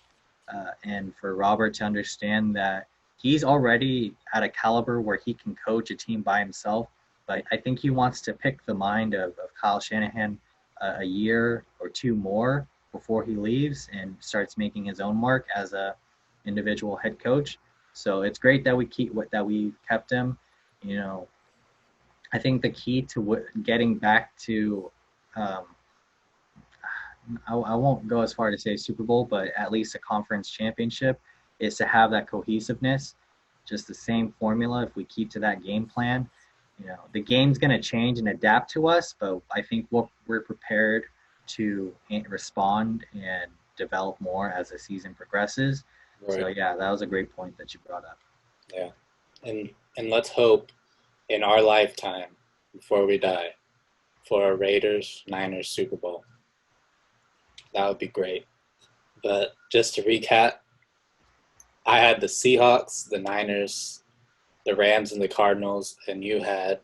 and for Robert to understand that he's already at a caliber where he can coach a team by himself. But I think he wants to pick the mind of Kyle Shanahan a year or two more before he leaves and starts making his own mark as a individual head coach. So it's great that we kept him. I think the key to getting back to, I won't go as far to say Super Bowl, but at least a conference championship, is to have that cohesiveness, just the same formula. If we keep to that game plan, the game's going to change and adapt to us, but I think we're prepared to respond and develop more as the season progresses. Right. So yeah, that was a great point that you brought up. Yeah, and let's hope in our lifetime before we die for a Raiders Niners Super Bowl. That would be great. But just to recap, I had the Seahawks, the Niners, the Rams, and the Cardinals, and you had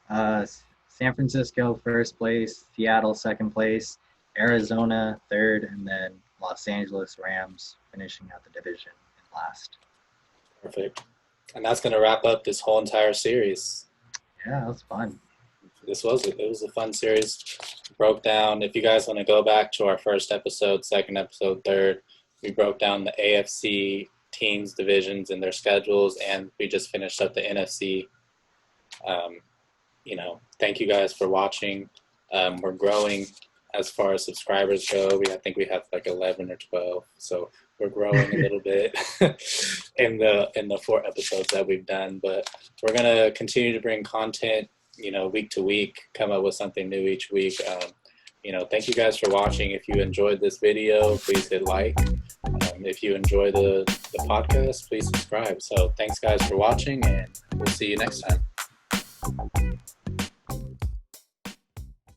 San Francisco first place, Seattle second place, Arizona third, and then Los Angeles Rams finishing out the division in last. Perfect. And that's going to wrap up this whole entire series. Yeah, that was fun. It was a fun series. Broke down, if you guys want to go back to our first episode, second episode, third, we broke down the AFC teams, divisions, and their schedules, and we just finished up the NFC. Thank you guys for watching. We're growing as far as subscribers go. I think we have like 11 or 12, so we're growing a little bit in the 4 episodes that we've done. But we're gonna continue to bring content, week to week, come up with something new each week. Thank you guys for watching. If you enjoyed this video, please hit like. If you enjoy the podcast, please subscribe. So thanks guys for watching, and we'll see you next time.